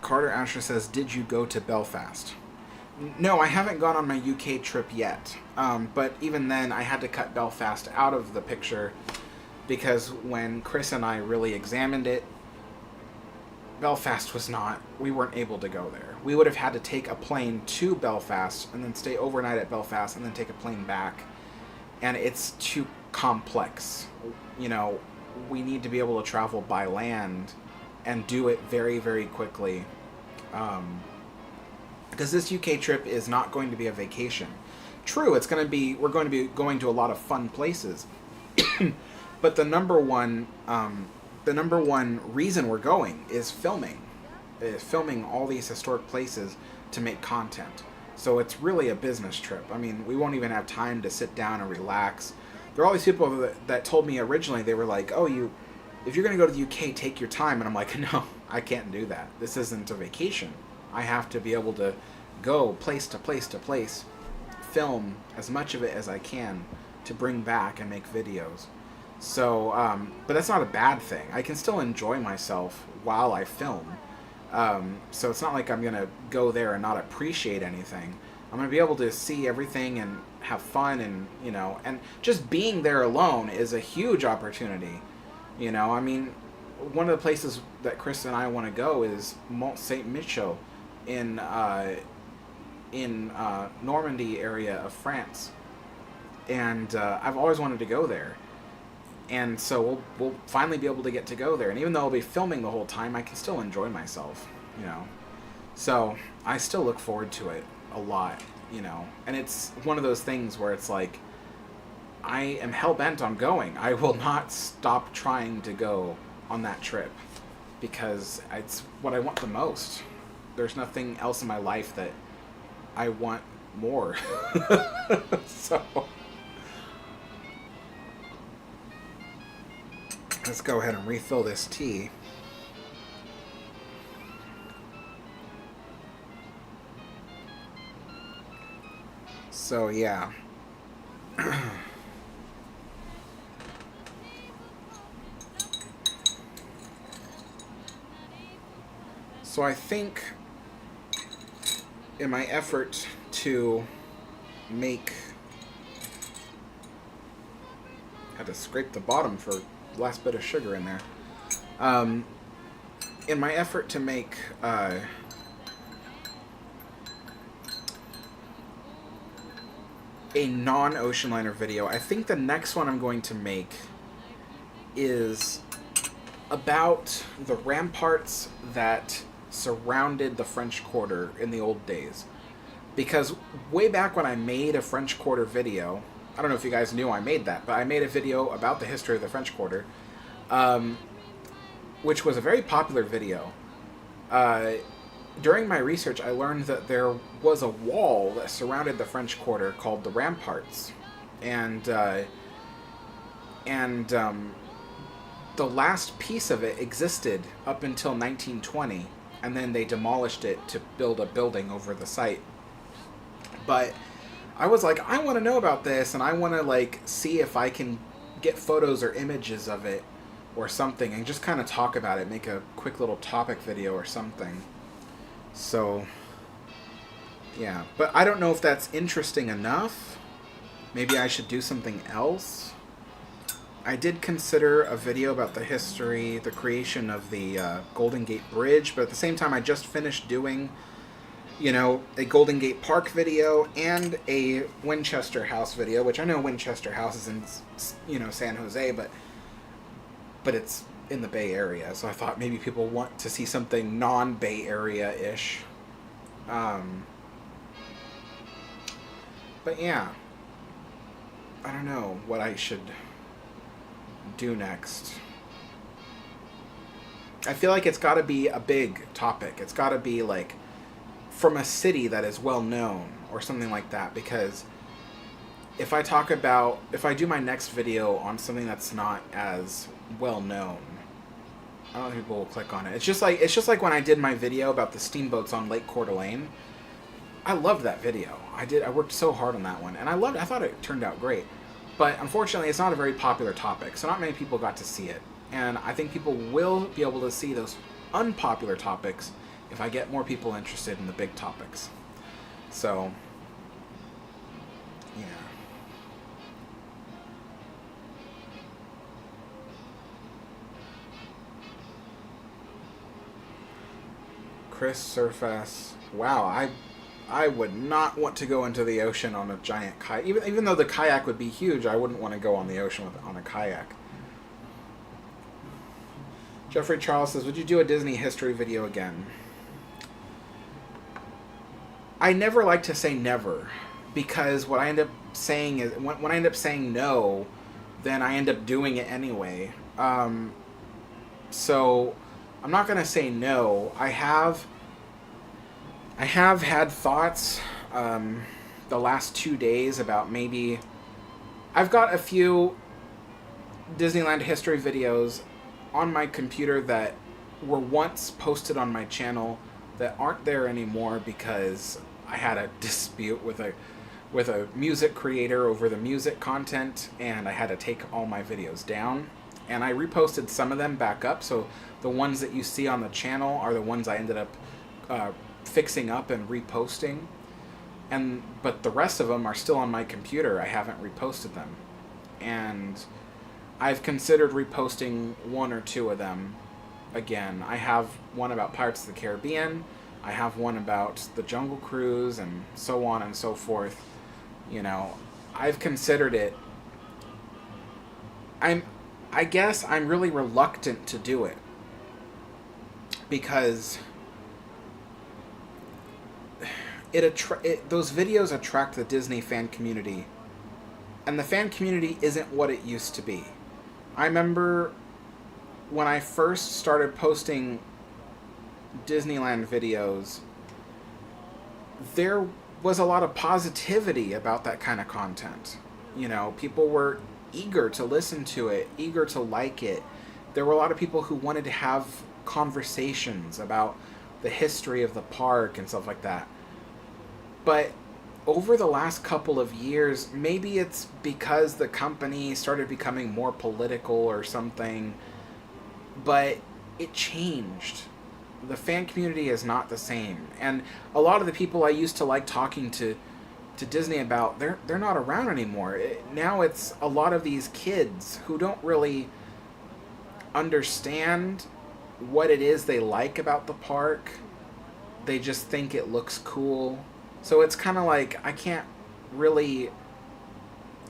Carter Asher says, did you go to Belfast? No, I haven't gone on my UK trip yet. But even then, I had to cut Belfast out of the picture, because when Chris and I really examined it, Belfast we weren't able to go there. We would have had to take a plane to Belfast and then stay overnight at Belfast and then take a plane back. And it's too complex. We need to be able to travel by land and do it very, very quickly. Because this UK trip is not going to be a vacation. True, we're going to be going to a lot of fun places. But the number one reason we're going is filming all these historic places to make content. So it's really a business trip. I mean, we won't even have time to sit down and relax. There are all these people that told me originally, they were like, oh, if you're going to go to the UK, take your time. And I'm like, no, I can't do that. This isn't a vacation. I have to be able to go place to place to place, film as much of it as I can to bring back and make videos. So, but that's not a bad thing. I can still enjoy myself while I film. So it's not like I'm going to go there and not appreciate anything. I'm going to be able to see everything and have fun, and, and just being there alone is a huge opportunity. I mean, one of the places that Chris and I want to go is Mont Saint-Michel in Normandy area of France. And I've always wanted to go there. And so we'll finally be able to get to go there. And even though I'll be filming the whole time, I can still enjoy myself, So I still look forward to it a lot, And it's one of those things where it's like, I am hell-bent on going. I will not stop trying to go on that trip, because it's what I want the most. There's nothing else in my life that I want more. So let's go ahead and refill this tea. So, yeah. So I think in my effort to make... I had to scrape the bottom for the last bit of sugar in there. In my effort to make a non-ocean liner video, I think the next one I'm going to make is about the ramparts that surrounded the French Quarter in the old days. Because way back when I made a French Quarter video, I don't know if you guys knew I made that, but I made a video about the history of the French Quarter, which was a very popular video. During my research, I learned that there was a wall that surrounded the French Quarter called the ramparts, and the last piece of it existed up until 1920, and then they demolished it to build a building over the site. But I was like, I want to know about this, and I want to see if I can get photos or images of it or something, and just kind of talk about it, make a quick little topic video or something. So, yeah. But I don't know if that's interesting enough. Maybe I should do something else. I did consider a video about the history, the creation of the Golden Gate Bridge, but at the same time I just finished doing you know, a Golden Gate Park video and a Winchester House video, which I know Winchester House is in, you know, San Jose, but it's in the Bay Area, so I thought maybe people want to see something non-Bay Area-ish. But yeah, I don't know what I should do next. I feel like it's got to be a big topic. It's got to be like from a city that is well known or something like that, because if I do my next video on something that's not as well known, I don't think people will click on it. It's just like when I did my video about the steamboats on Lake Coeur d'Alene. I loved that video. I worked so hard on that one, and I thought it turned out great. But unfortunately, it's not a very popular topic, so not many people got to see it. And I think people will be able to see those unpopular topics if I get more people interested in the big topics. So, yeah. Chris Surface. Wow, I would not want to go into the ocean on a giant kayak. Even though the kayak would be huge, I wouldn't want to go on the ocean on a kayak. Jeffrey Charles says, would you do a Disney history video again? I never like to say never, because what I end up saying is, when I end up saying no, then I end up doing it anyway. So I'm not going to say no. I have had thoughts the last 2 days about maybe... I've got a few Disneyland history videos on my computer that were once posted on my channel that aren't there anymore because I had a dispute with a music creator over the music content, and I had to take all my videos down. And I reposted some of them back up, so the ones that you see on the channel are the ones I ended up fixing up and reposting. But the rest of them are still on my computer. I haven't reposted them. And I've considered reposting one or two of them again. I have one about Pirates of the Caribbean. I have one about the Jungle Cruise and so on and so forth. You know, I've considered it. I guess I'm really reluctant to do it because those videos attract the Disney fan community, and the fan community isn't what it used to be. I remember when I first started posting Disneyland videos, there was a lot of positivity about that kind of content. You know, people were eager to listen to it, eager to like it. There were a lot of people who wanted to have conversations about the history of the park and stuff like that. But over the last couple of years, maybe it's because the company started becoming more political or something, but it changed. The fan community is not the same. And a lot of the people I used to like talking to Disney about, they're not around anymore. Now it's a lot of these kids who don't really understand what it is they like about the park. They just think it looks cool. So it's kind of like I can't really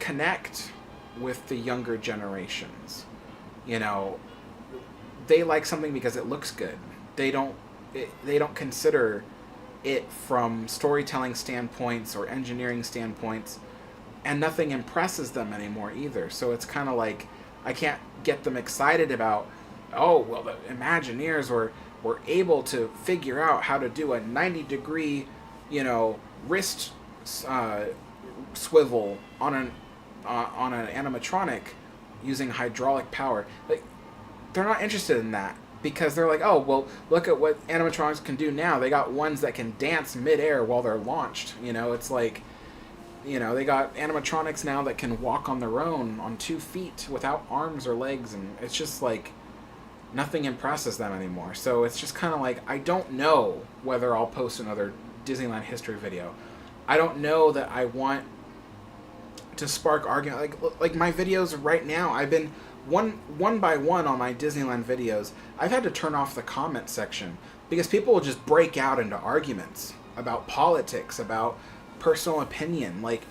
connect with the younger generations. You know, they like something because it looks good. They don't consider it from storytelling standpoints or engineering standpoints, and nothing impresses them anymore either. So it's kind of like I can't get them excited about, oh, well, the Imagineers were able to figure out how to do a 90-degree, you know, wrist swivel on an animatronic using hydraulic power. Like, they're not interested in that. Because they're like, oh, well, look at what animatronics can do now. They got ones that can dance midair while they're launched. You know, it's like, you know, they got animatronics now that can walk on their own on 2 feet without arms or legs. And it's just like nothing impresses them anymore. So it's just kind of like, I don't know whether I'll post another Disneyland history video. I don't know that I want to spark argument. Like my videos right now, I've been... One by one on my Disneyland videos, I've had to turn off the comment section because people will just break out into arguments. about politics, about personal opinion. Like,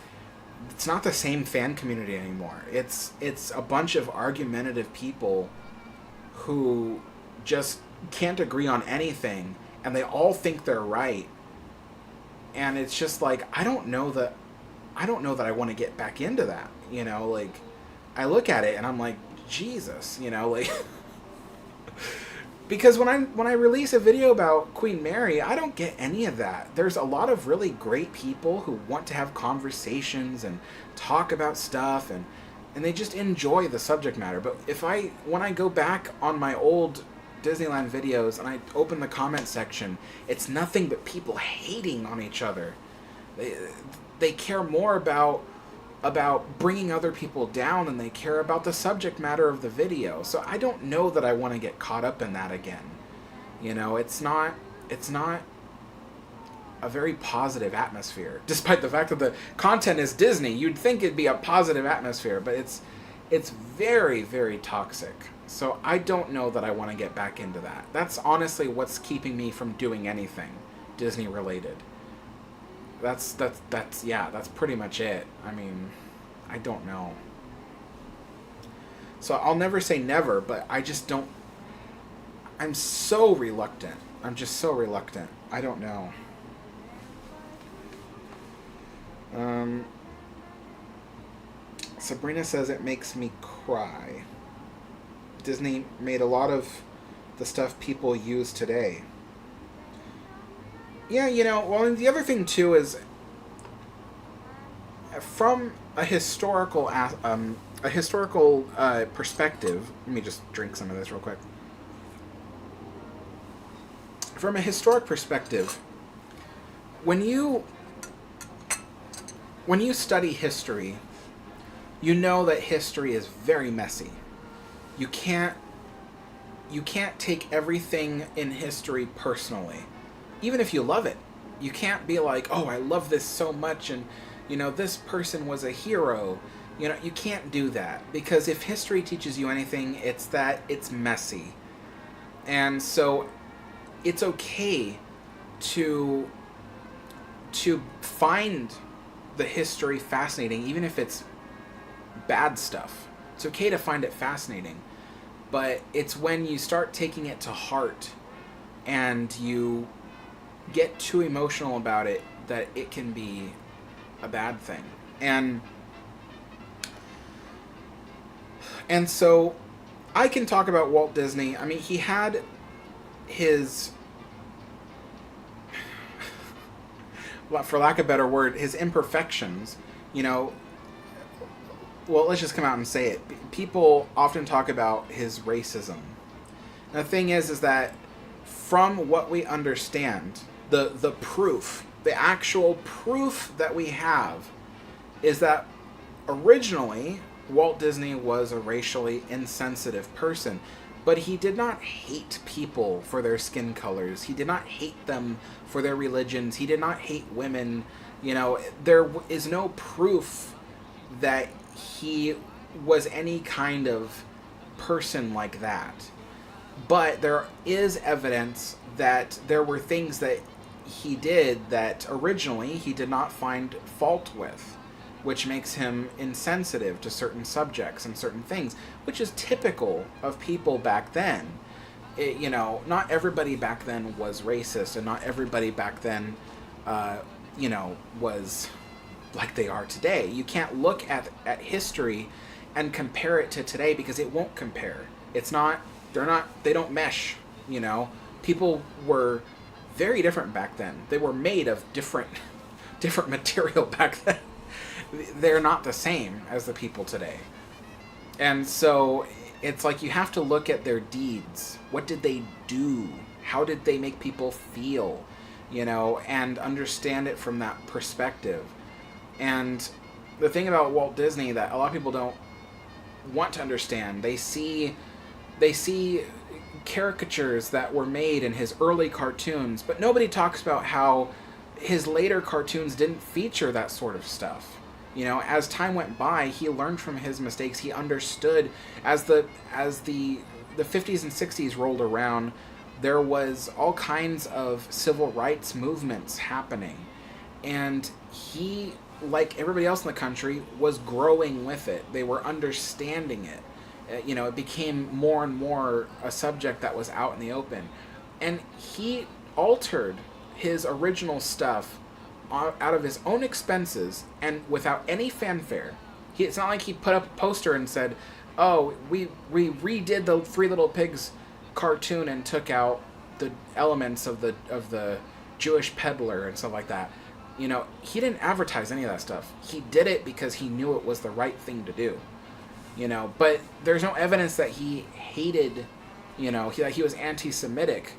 it's not the same fan community anymore. It's a bunch of argumentative people who just can't agree on anything, and they all think they're right. And it's just like, I don't know that I want to get back into that. Like, I look at it and I'm like, Jesus, like because when I release a video about Queen Mary, I don't get any of that. There's a lot of really great people who want to have conversations and talk about stuff, and they just enjoy the subject matter. But when I go back on my old Disneyland videos and I open the comment section, it's nothing but people hating on each other. They care more about bringing other people down than they care about the subject matter of the video. So I don't know that I want to get caught up in that again. It's not a very positive atmosphere, despite the fact that the content is Disney. You'd think it'd be a positive atmosphere, but it's very, very toxic. So I don't know that I want to get back into that. That's honestly what's keeping me from doing anything Disney related. That's pretty much it. I mean, I don't know. So I'll never say never, but I just don't. I'm so reluctant. I'm just so reluctant. I don't know. Sabrina says it makes me cry. Disney made a lot of the stuff people use today. Yeah, well, and the other thing too is, from a historical perspective. Let me just drink some of this real quick. From a historic perspective, when you study history, you know that history is very messy. You can't take everything in history personally. Even if you love it, you can't be like, oh, I love this so much, and this person was a hero. You can't do that, because if history teaches you anything, it's that it's messy. And so it's okay to find the history fascinating, even if it's bad stuff. It's okay to find it fascinating, but it's when you start taking it to heart and you get too emotional about it that it can be a bad thing. And so I can talk about Walt Disney. I mean, he had his, well, for lack of a better word, his imperfections. Well, let's just come out and say it. People often talk about his racism. And the thing is that from what we understand, the proof, the actual proof that we have, is that originally Walt Disney was a racially insensitive person, but he did not hate people for their skin colors. He did not hate them for their religions. He did not hate women. There is no proof that he was any kind of person like that. But there is evidence that there were things that he did that originally he did not find fault with, which makes him insensitive to certain subjects and certain things, which is typical of people back then. Not everybody back then was racist, and not everybody back then, was like they are today. You can't look at history and compare it to today, because it won't compare. They don't mesh, People were very different back then. They were made of different material back then. They're not the same as the people today. And so it's like you have to look at their deeds. What did they do? How did they make people feel? And understand it from that perspective. And the thing about Walt Disney that a lot of people don't want to understand, they see caricatures that were made in his early cartoons, but nobody talks about how his later cartoons didn't feature that sort of stuff. As time went by, he learned from his mistakes. He understood as the 50s and 60s rolled around. there was all kinds of civil rights movements happening. And he, like everybody else in the country, was growing with it. They were understanding it. It became more and more a subject that was out in the open. And he altered his original stuff out of his own expenses and without any fanfare. It's not like he put up a poster and said, "Oh, we redid the Three Little Pigs cartoon and took out the elements of the Jewish peddler and stuff like that." He didn't advertise any of that stuff. He did it because he knew it was the right thing to do. But there's no evidence that he hated, that he was anti-Semitic,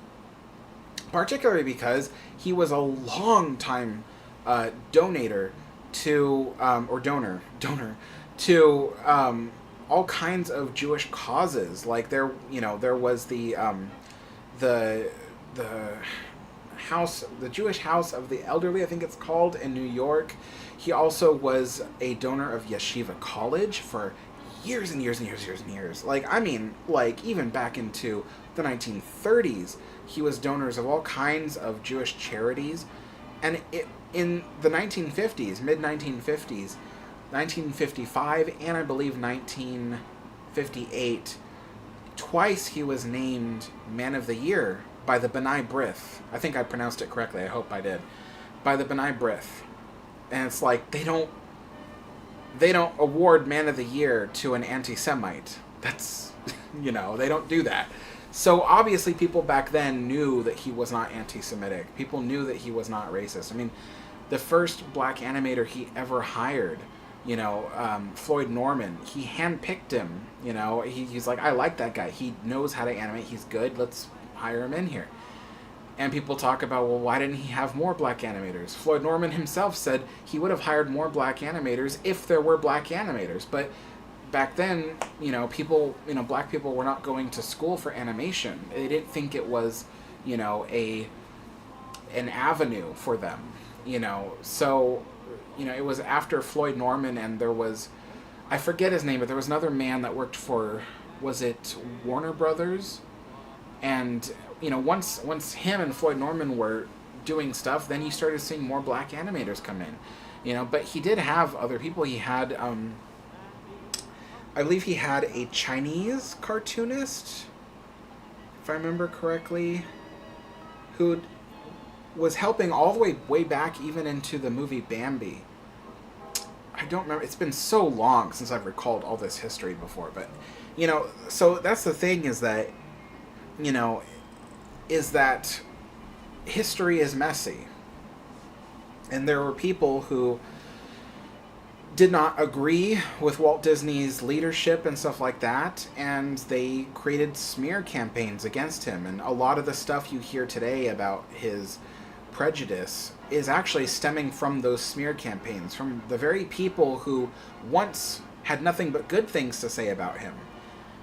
particularly because he was a long time donator to or donor to all kinds of Jewish causes. Like there was the house, the Jewish House of the Elderly, I think it's called, in New York. He also was a donor of Yeshiva College for years and years and years and years and years. Even back into the 1930s, he was donors of all kinds of Jewish charities. And in the 1950s, mid-1950s, 1955 and I believe 1958, twice he was named Man of the Year by the B'nai B'rith. I think I pronounced it correctly. I hope I did. By the B'nai B'rith. And it's like they don't award Man of the Year to an anti-Semite. That's, they don't do that. So obviously people back then knew that he was not anti-Semitic. People knew that he was not racist. The first black animator he ever hired, Floyd Norman, he handpicked him. He's like, I like that guy. He knows how to animate. He's good. Let's hire him in here. And people talk about, well, why didn't he have more black animators? Floyd Norman himself said he would have hired more black animators if there were black animators. But back then, black people were not going to school for animation. They didn't think it was, an avenue for them. So, it was after Floyd Norman, and there was, I forget his name, but there was another man that worked for, was it Warner Brothers? And, once him and Floyd Norman were doing stuff, then you started seeing more black animators come in. But he did have other people. He had, I believe he had a Chinese cartoonist, if I remember correctly, who was helping all the way back even into the movie Bambi. I don't remember. It's been so long since I've recalled all this history before. But, so that's the thing is that, history is messy. And there were people who did not agree with Walt Disney's leadership and stuff like that, and they created smear campaigns against him. And a lot of the stuff you hear today about his prejudice is actually stemming from those smear campaigns, from the very people who once had nothing but good things to say about him.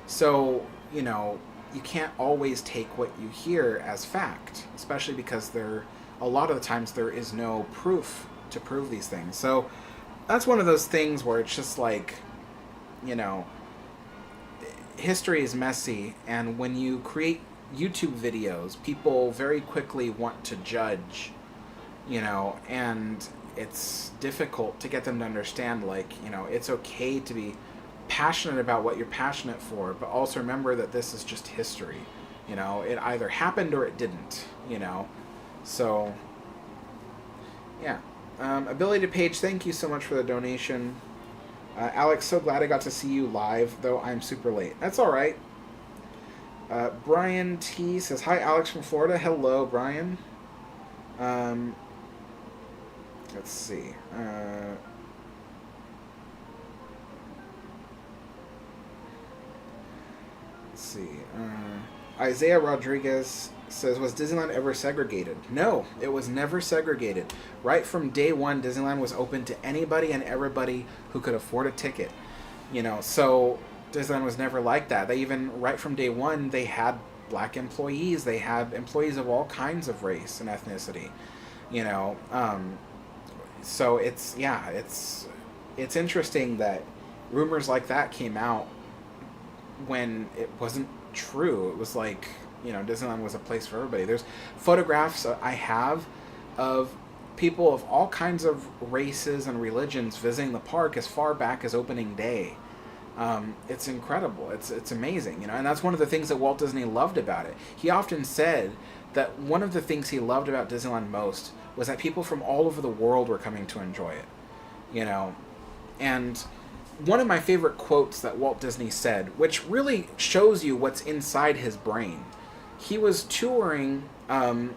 So, you can't always take what you hear as fact, especially because a lot of the times there is no proof to prove these things. So that's one of those things where it's just like, history is messy, and when you create YouTube videos, people very quickly want to judge, and it's difficult to get them to understand, it's okay to be passionate about what you're passionate for, but also remember that this is just history. It either happened or it didn't, So, yeah. Ability to Page, thank you so much for the donation. Alex, so glad I got to see you live, though I'm super late. That's all right. Brian T says, hi, Alex from Florida. Hello, Brian. Let's see. Isaiah Rodriguez says, was Disneyland ever segregated? No, it was never segregated. Right from day one, Disneyland was open to anybody and everybody who could afford a ticket. So Disneyland was never like that. They even, right from day one, they had black employees. They had employees of all kinds of race and ethnicity. So it's interesting that rumors like that came out when it wasn't true. It was like, Disneyland was a place for everybody. There's photographs I have of people of all kinds of races and religions visiting the park as far back as opening day. It's incredible. It's amazing, and that's one of the things that Walt Disney loved about it. He often said that one of the things he loved about Disneyland most was that people from all over the world were coming to enjoy it, and one of my favorite quotes that Walt Disney said, which really shows you what's inside his brain. He was touring the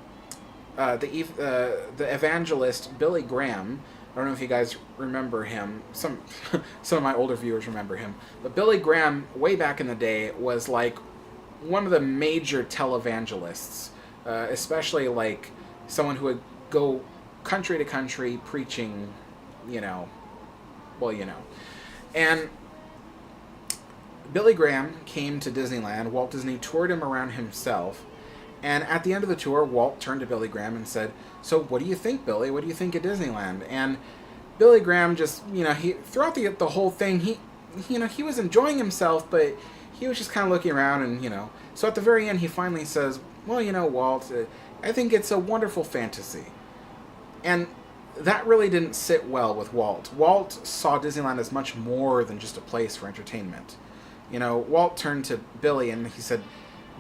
evangelist Billy Graham. I don't know if you guys remember him. Some of my older viewers remember him. But Billy Graham, way back in the day, was like one of the major televangelists, especially like someone who would go country to country preaching, And Billy Graham came to Disneyland. Walt Disney toured him around himself. And at the end of the tour, Walt turned to Billy Graham and said, "So what do you think, Billy? What do you think of Disneyland?" And Billy Graham just, he throughout the whole thing, he was enjoying himself, but he was just kind of looking around and, So at the very end, he finally says, "Well, Walt, I think it's a wonderful fantasy." And that really didn't sit well with Walt. Walt saw Disneyland as much more than just a place for entertainment. Walt turned to Billy and he said,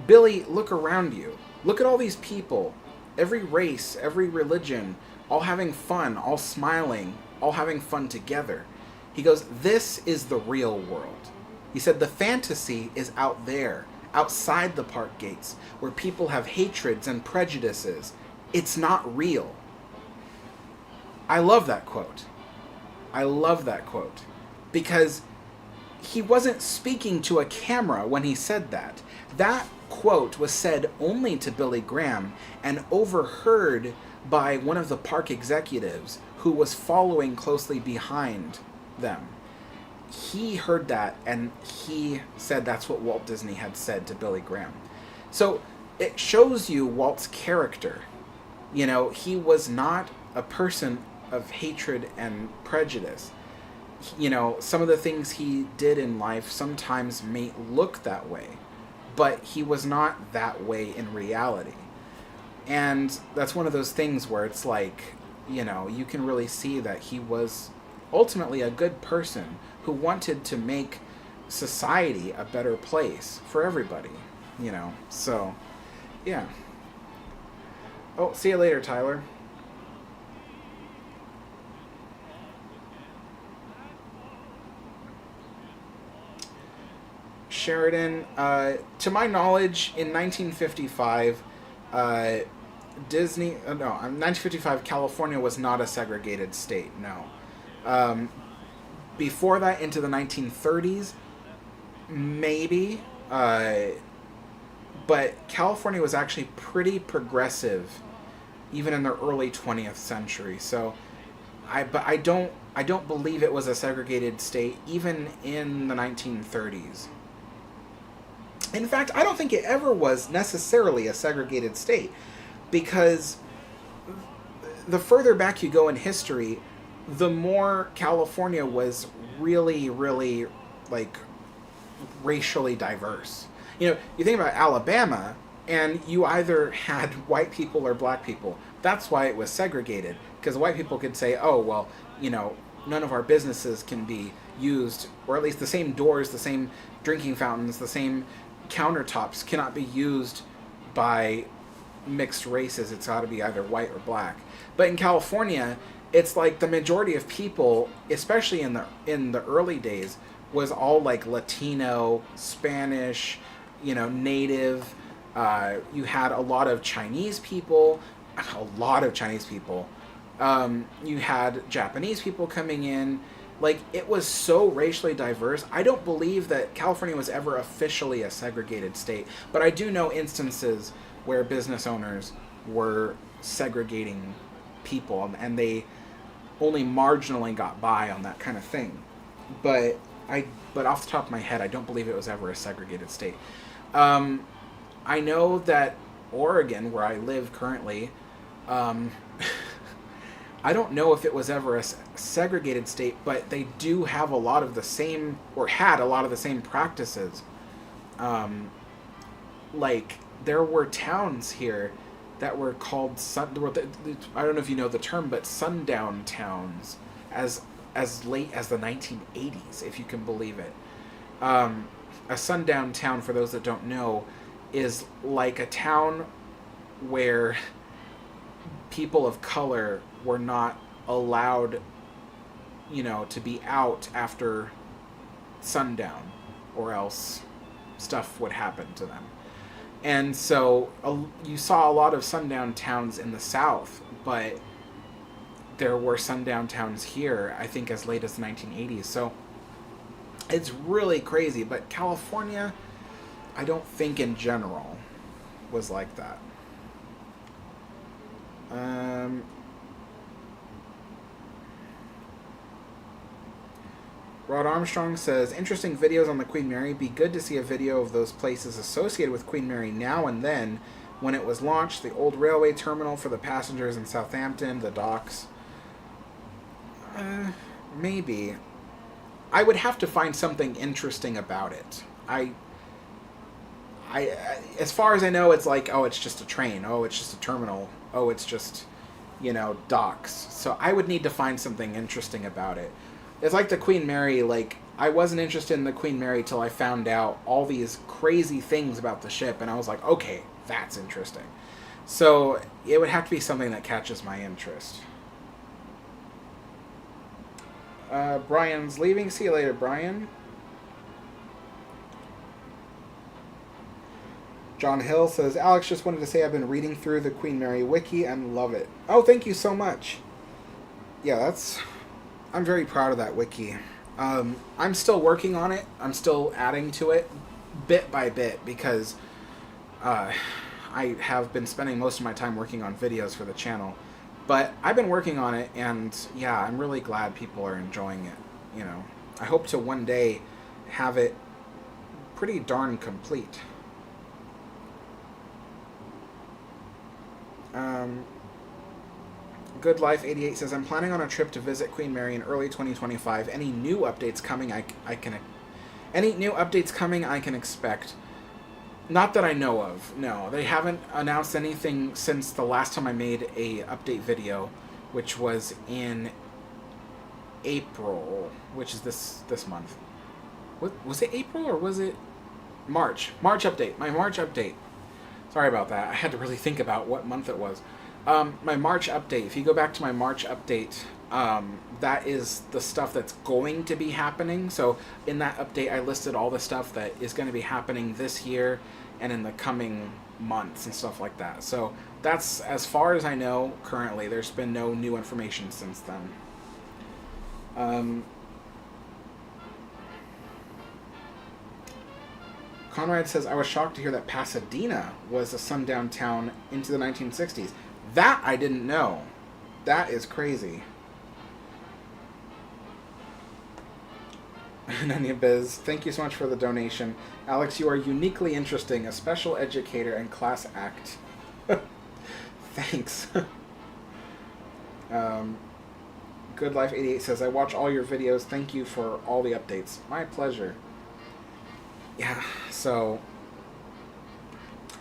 "Billy, look around you. Look at all these people, every race, every religion, all having fun, all smiling, all having fun together." He goes, "This is the real world." He said, "The fantasy is out there, outside the park gates, where people have hatreds and prejudices. It's not real." I love that quote. I love that quote. Because he wasn't speaking to a camera when he said that. That quote was said only to Billy Graham and overheard by one of the park executives who was following closely behind them. He heard that and he said that's what Walt Disney had said to Billy Graham. So it shows you Walt's character. He was not a person of hatred and prejudice. Some of the things he did in life sometimes may look that way, but he was not that way in reality. And that's one of those things where it's like, you can really see that he was ultimately a good person who wanted to make society a better place for everybody, So, yeah. Oh, see you later, Tyler. Sheridan, to my knowledge, in 1955, Disney, no, 1955, California was not a segregated state, no. Before that, into the 1930s, maybe, but California was actually pretty progressive, even in the early 20th century, so, I don't believe it was a segregated state, even in the 1930s. In fact, I don't think it ever was necessarily a segregated state, because the further back you go in history, the more California was really, really, racially diverse. You think about Alabama, and you either had white people or black people. That's why it was segregated, because white people could say, "Oh, well, none of our businesses can be used, or at least the same doors, the same drinking fountains, the same countertops cannot be used by mixed races. It's got to be either white or black." But in California, it's like the majority of people, especially in the early days, was all like Latino, Spanish, native. You had a lot of Chinese people. You had Japanese people coming in. It was so racially diverse. I don't believe that California was ever officially a segregated state, but I do know instances where business owners were segregating people, and they only marginally got by on that kind of thing. But off the top of my head, I don't believe it was ever a segregated state. I know that Oregon, where I live currently, I don't know if it was ever a segregated state, but they do have a lot of the same, or had a lot of the same practices. Like there were towns here that were called I don't know if you know the term, but sundown towns, as late as the 1980s, if you can believe it. A sundown town, for those that don't know, is like a town where people of color were not allowed, to be out after sundown, or else stuff would happen to them. And so you saw a lot of sundown towns in the South, but there were sundown towns here, I think, as late as the 1980s. So it's really crazy. But California, I don't think in general was like that. Rod Armstrong says, interesting videos on the Queen Mary. Be good to see a video of those places associated with Queen Mary now and then. When it was launched, the old railway terminal for the passengers in Southampton, the docks. Maybe. I would have to find something interesting about it. I as far as I know, it's like, oh, it's just a train. Oh, it's just a terminal. Oh, it's just, docks. So I would need to find something interesting about it. It's like the Queen Mary, like, I wasn't interested in the Queen Mary till I found out all these crazy things about the ship, and I was like, okay, that's interesting. So it would have to be something that catches my interest. Brian's leaving. See you later, Brian. John Hill says, Alex, just wanted to say I've been reading through the Queen Mary wiki and love it. Oh, thank you so much. Yeah, I'm very proud of that wiki. I'm still working on it. I'm still adding to it bit by bit because I have been spending most of my time working on videos for the channel. But I've been working on it, and yeah, I'm really glad people are enjoying it. I hope to one day have it pretty darn complete. Good Life 88 says, I'm planning on a trip to visit Queen Mary in early 2025. Any new updates coming any new updates coming I can expect? Not that I know of. No, they haven't announced anything since the last time I made a update video, which was in April, which is this month. What was it, April or was it March? March update. My March update. Sorry about that. I had to really think about what month it was. My March update. If you go back to my March update, that is the stuff that's going to be happening. So in that update, I listed all the stuff that is going to be happening this year and in the coming months and stuff like that. So that's as far as I know currently. There's been no new information since then. Conrad says, I was shocked to hear that Pasadena was a sundown town into the 1960s. That I didn't know. That is crazy. Nanya Biz, thank you so much for the donation. Alex, you are uniquely interesting, a special educator and class act. Thanks. Good Life 88 says, I watch all your videos. Thank you for all the updates. My pleasure. Yeah, so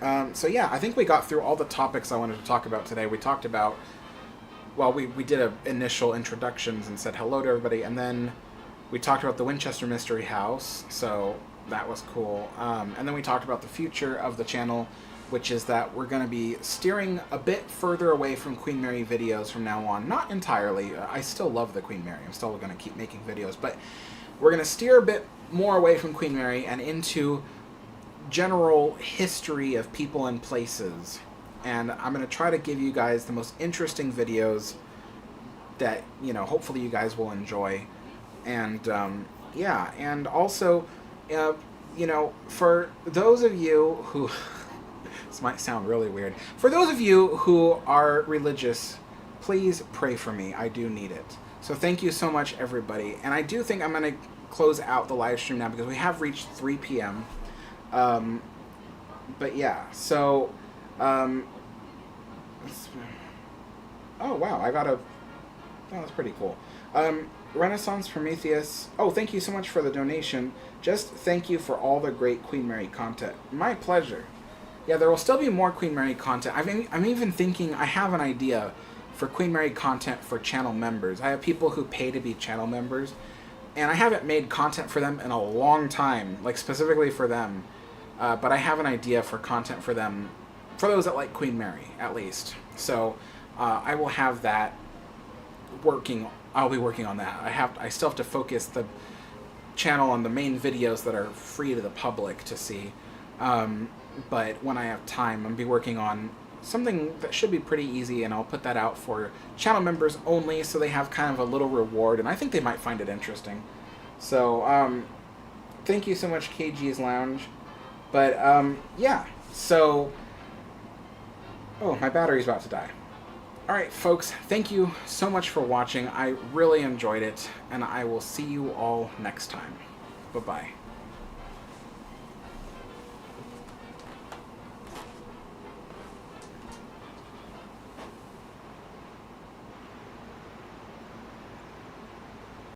yeah, I think we got through all the topics I wanted to talk about today. We talked about, well, we did initial introductions and said hello to everybody, and then we talked about the Winchester Mystery House, so that was cool. And then we talked about the future of the channel, which is that we're going to be steering a bit further away from Queen Mary videos from now on. Not entirely. I still love the Queen Mary. I'm still going to keep making videos, but we're going to steer a bit more away from Queen Mary and into general history of people and places. And I'm going to try to give you guys the most interesting videos that, hopefully you guys will enjoy. And, yeah, and also, for those of you who, this might sound really weird, for those of you who are religious, please pray for me. I do need it. So thank you so much, everybody. And I do think I'm going to close out the live stream now because we have reached 3 p.m. But yeah, so, oh wow, oh, that's pretty cool. Renaissance Prometheus, oh, thank you so much for the donation. Just thank you for all the great Queen Mary content. My pleasure. Yeah, there will still be more Queen Mary content. I'm even thinking, I have an idea for Queen Mary content for channel members. I have people who pay to be channel members, and I haven't made content for them in a long time, like specifically for them. But I have an idea for content for them, for those that like Queen Mary, at least. So I will have that working. I'll be working on that. I still have to focus the channel on the main videos that are free to the public to see. But when I have time, I'm going to be working on something that should be pretty easy, and I'll put that out for channel members only, so they have kind of a little reward, and I think they might find it interesting. So, thank you so much, KG's Lounge. But, yeah, so... Oh, my battery's about to die. Alright, folks, thank you so much for watching. I really enjoyed it, and I will see you all next time. Bye-bye.